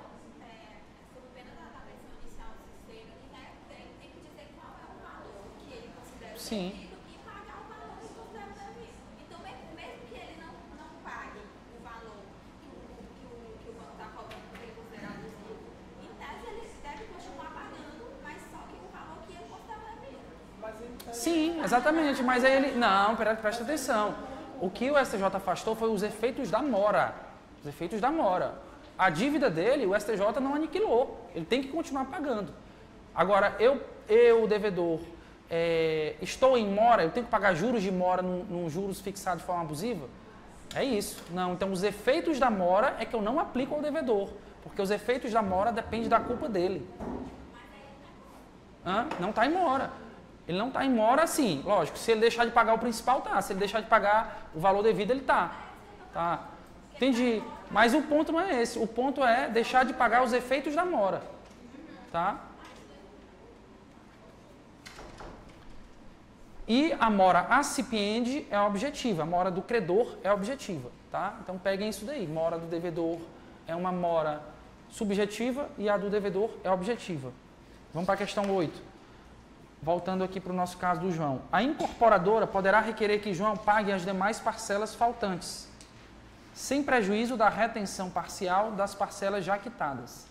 sob pena da versão inicial do sistema, tem que dizer qual é o valor que ele considera Sim. devido e pagar o valor que considera devido. Então, mesmo que ele não pague o valor que o banco está cobrando por ele considerar abusivo, em tese ele deve continuar pagando, mas só que o valor que ele considera devido. Sim, exatamente. Mas aí ele... Não, presta atenção. O que o STJ afastou foi os efeitos da mora. Os efeitos da mora. A dívida dele, o STJ não aniquilou. Ele tem que continuar pagando. Agora, eu devedor, estou em mora, eu tenho que pagar juros de mora num juros fixado de forma abusiva? É isso. Não, então os efeitos da mora é que eu não aplico ao devedor. Porque os efeitos da mora dependem da culpa dele. Não está em mora. Ele não está em mora assim, lógico, se ele deixar de pagar o principal, tá. Se ele deixar de pagar o valor devido, ele tá. Entendi. Mas o ponto não é esse. O ponto é deixar de pagar os efeitos da mora. Tá? E a mora acipiendi é objetiva. A mora do credor é objetiva. Tá? Então peguem isso daí. Mora do devedor é uma mora subjetiva e a do devedor é objetiva. Vamos para a questão 8. Voltando aqui para o nosso caso do João. A incorporadora poderá requerer que João pague as demais parcelas faltantes, sem prejuízo da retenção parcial das parcelas já quitadas.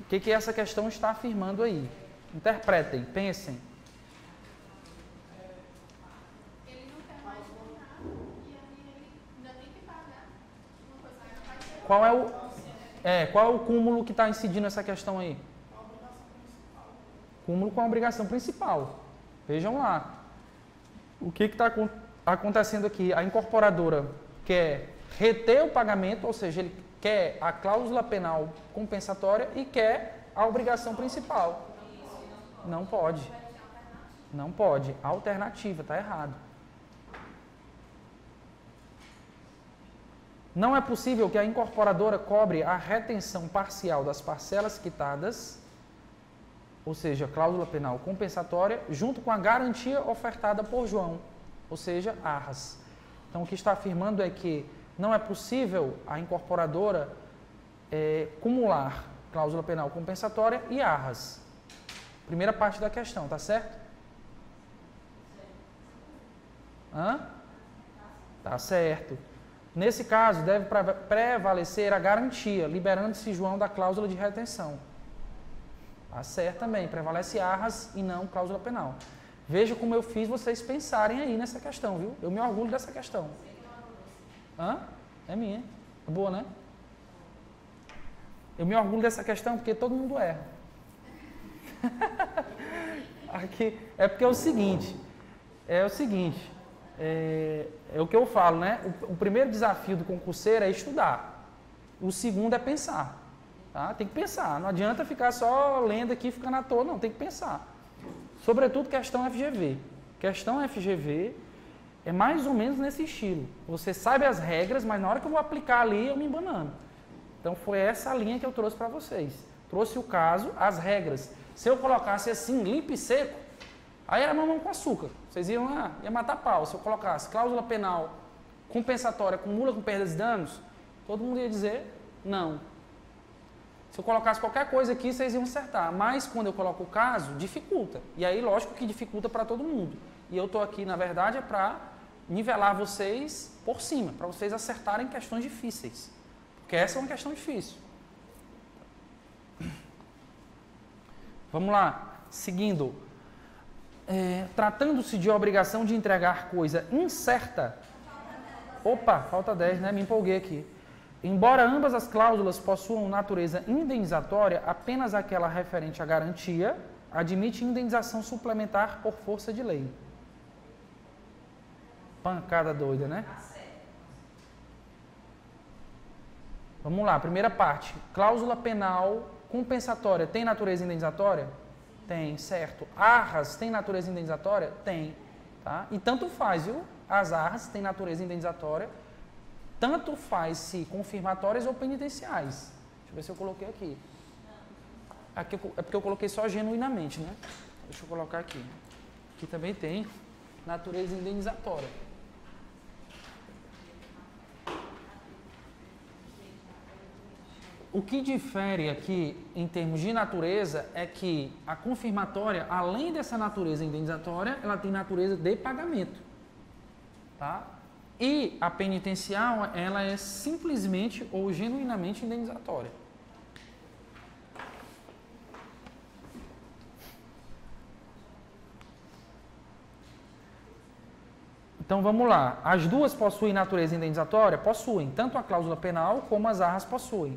O que essa questão está afirmando aí? Interpretem, pensem. Ele não quer mais voltar e aí ele ainda tem que pagar uma coisa que vai ser. Qual é o cúmulo que está incidindo essa questão aí? Cúmulo com a obrigação principal. Vejam lá. O que está acontecendo aqui? A incorporadora quer reter o pagamento, ou seja, ele quer a cláusula penal compensatória e quer a obrigação principal. Não pode. Não pode. Alternativa, está errado. Não é possível que a incorporadora cobre a retenção parcial das parcelas quitadas, ou seja, cláusula penal compensatória, junto com a garantia ofertada por João, ou seja, arras. Então, o que está afirmando é que não é possível a incorporadora cumular cláusula penal compensatória e arras. Primeira parte da questão, tá certo? Tá certo. Nesse caso, deve prevalecer a garantia, liberando-se João da cláusula de retenção. Tá certo também, prevalece arras e não cláusula penal. Veja como eu fiz vocês pensarem aí nessa questão, viu? Eu me orgulho dessa questão. É minha. É boa, né? Eu me orgulho dessa questão porque todo mundo erra. Aqui, é porque é o seguinte, é o que eu falo, né? O primeiro desafio do concurseiro é estudar. O segundo é pensar. Tá? Tem que pensar, não adianta ficar só lendo aqui e ficando à toa, não, tem que pensar. Sobretudo questão FGV. Questão FGV é mais ou menos nesse estilo. Você sabe as regras, mas na hora que eu vou aplicar ali, eu me embanano. Então foi essa linha que eu trouxe para vocês. Trouxe o caso, as regras. Se eu colocasse assim, limpo e seco, aí era mamão com açúcar. Vocês iam lá, ia matar pau. Se eu colocasse cláusula penal compensatória com mula com perdas e danos, todo mundo ia dizer não. Se eu colocasse qualquer coisa aqui, vocês iam acertar. Mas quando eu coloco o caso, dificulta. E aí, lógico que dificulta para todo mundo. E eu estou aqui, na verdade, é para nivelar vocês por cima, para vocês acertarem questões difíceis. Porque essa é uma questão difícil. Vamos lá. Seguindo. Tratando-se de obrigação de entregar coisa incerta. Opa, falta 10, né? Me empolguei aqui. Embora ambas as cláusulas possuam natureza indenizatória, apenas aquela referente à garantia admite indenização suplementar por força de lei. Pancada doida, né? Vamos lá, primeira parte. Cláusula penal compensatória tem natureza indenizatória? Tem, certo. Arras tem natureza indenizatória? Tem. Tá? E tanto faz, viu? As arras têm natureza indenizatória. Tanto faz se confirmatórias ou penitenciais. Deixa eu ver se eu coloquei aqui. Aqui é porque eu coloquei só genuinamente, né? Deixa eu colocar aqui. Aqui também tem natureza indenizatória. O que difere aqui, em termos de natureza, é que a confirmatória, além dessa natureza indenizatória, ela tem natureza de pagamento. Tá? E a penitencial, ela é simplesmente ou genuinamente indenizatória. Então vamos lá. As duas possuem natureza indenizatória? Possuem. Tanto a cláusula penal como as arras possuem.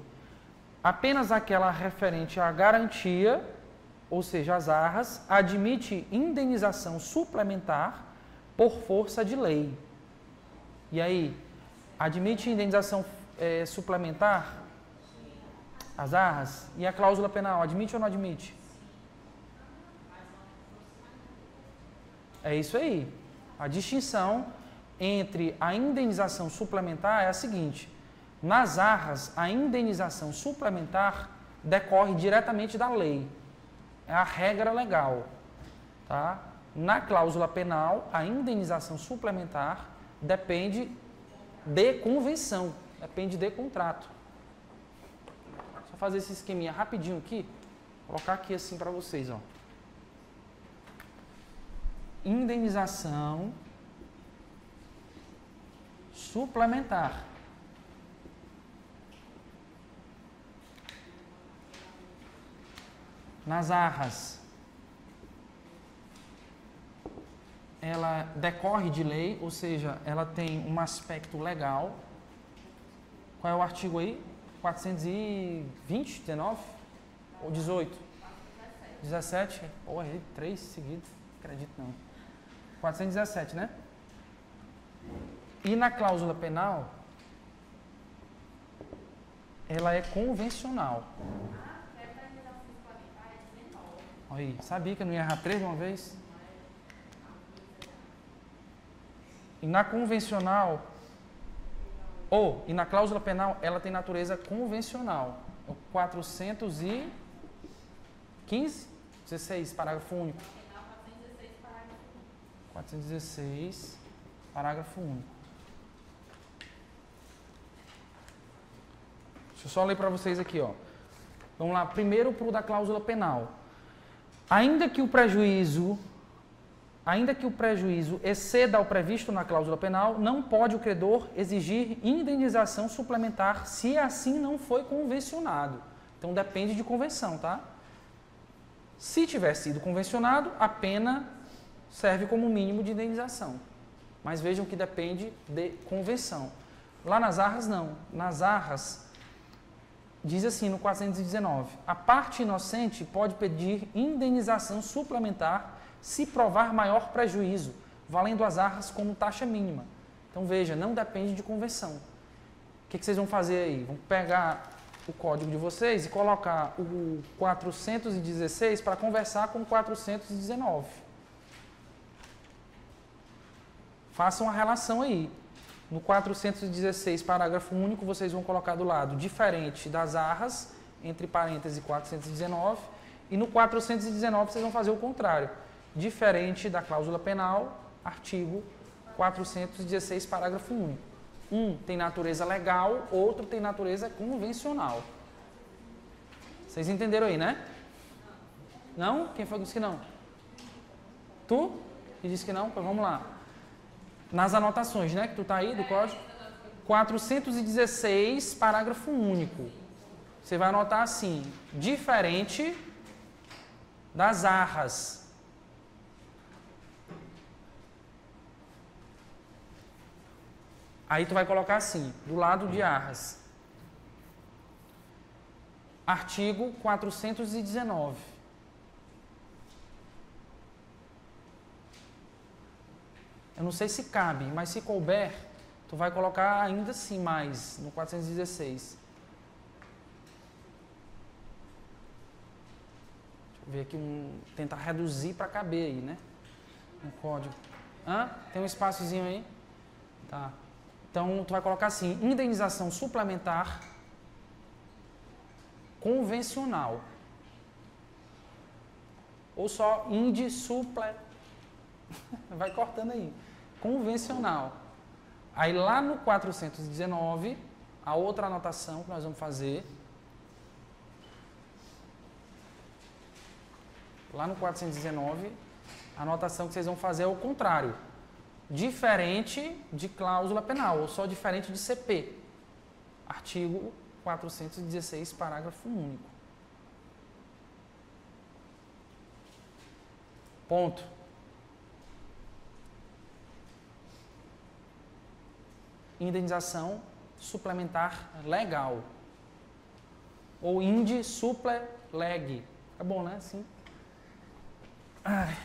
Apenas aquela referente à garantia, ou seja, as arras, admite indenização suplementar por força de lei. E aí, admite indenização suplementar? As arras? E a cláusula penal, admite ou não admite? É isso aí. A distinção entre a indenização suplementar é a seguinte: nas arras, a indenização suplementar decorre diretamente da lei. É a regra legal. Tá? Na cláusula penal, a indenização suplementar depende de convenção, depende de contrato. Só fazer esse esqueminha rapidinho aqui, colocar aqui assim para vocês, ó. Indenização suplementar. Nas arras, ela decorre de lei, ou seja, ela tem um aspecto legal. Qual é o artigo aí? 420, 19? Ou 18? 17? Pô, errei 3 seguidos. Acredito não. 417, né? E na cláusula penal, ela é convencional. Aí, sabia que eu não ia errar 3 de uma vez? E na convencional, e na cláusula penal, ela tem natureza convencional. O 415, 16, parágrafo único. 416, parágrafo único. Deixa eu só ler para vocês aqui, ó. Vamos lá, primeiro para o da cláusula penal. Ainda que o prejuízo exceda ao previsto na cláusula penal, não pode o credor exigir indenização suplementar se assim não foi convencionado. Então depende de convenção, tá? Se tiver sido convencionado, a pena serve como mínimo de indenização. Mas vejam que depende de convenção. Lá nas arras, não. Nas arras, diz assim no 419, a parte inocente pode pedir indenização suplementar se provar maior prejuízo, valendo as arras como taxa mínima. Então veja, não depende de convenção. O que vocês vão fazer aí? Vão pegar o código de vocês e colocar o 416 para conversar com o 419. Façam a relação aí. No 416, parágrafo único, vocês vão colocar do lado diferente das arras, entre parênteses 419, e no 419 vocês vão fazer o contrário. Diferente da cláusula penal, artigo 416, parágrafo único. Um tem natureza legal, outro tem natureza convencional. Vocês entenderam aí, né? Não? Quem foi que disse que não? Tu? Que disse que não? Então vamos lá. Nas anotações, né? Que tu tá aí do código. 416, parágrafo único. Você vai anotar assim, diferente das arras. Aí tu vai colocar assim, do lado de arras. Artigo 419. Eu não sei se cabe, mas se couber, tu vai colocar ainda assim mais, no 416. Deixa eu ver aqui, tentar reduzir para caber aí, né? No código. Tem um espaçozinho aí? Tá. Então, tu vai colocar assim, indenização suplementar convencional. Ou só vai cortando aí. Convencional. Aí lá no 419, a outra anotação que nós vamos fazer Lá no 419, a anotação que vocês vão fazer é o contrário. Diferente de cláusula penal, ou só diferente de CP. Artigo 416, parágrafo único. Ponto. Indenização suplementar legal. Ou inde supple leg. É bom, né? Assim. Ai.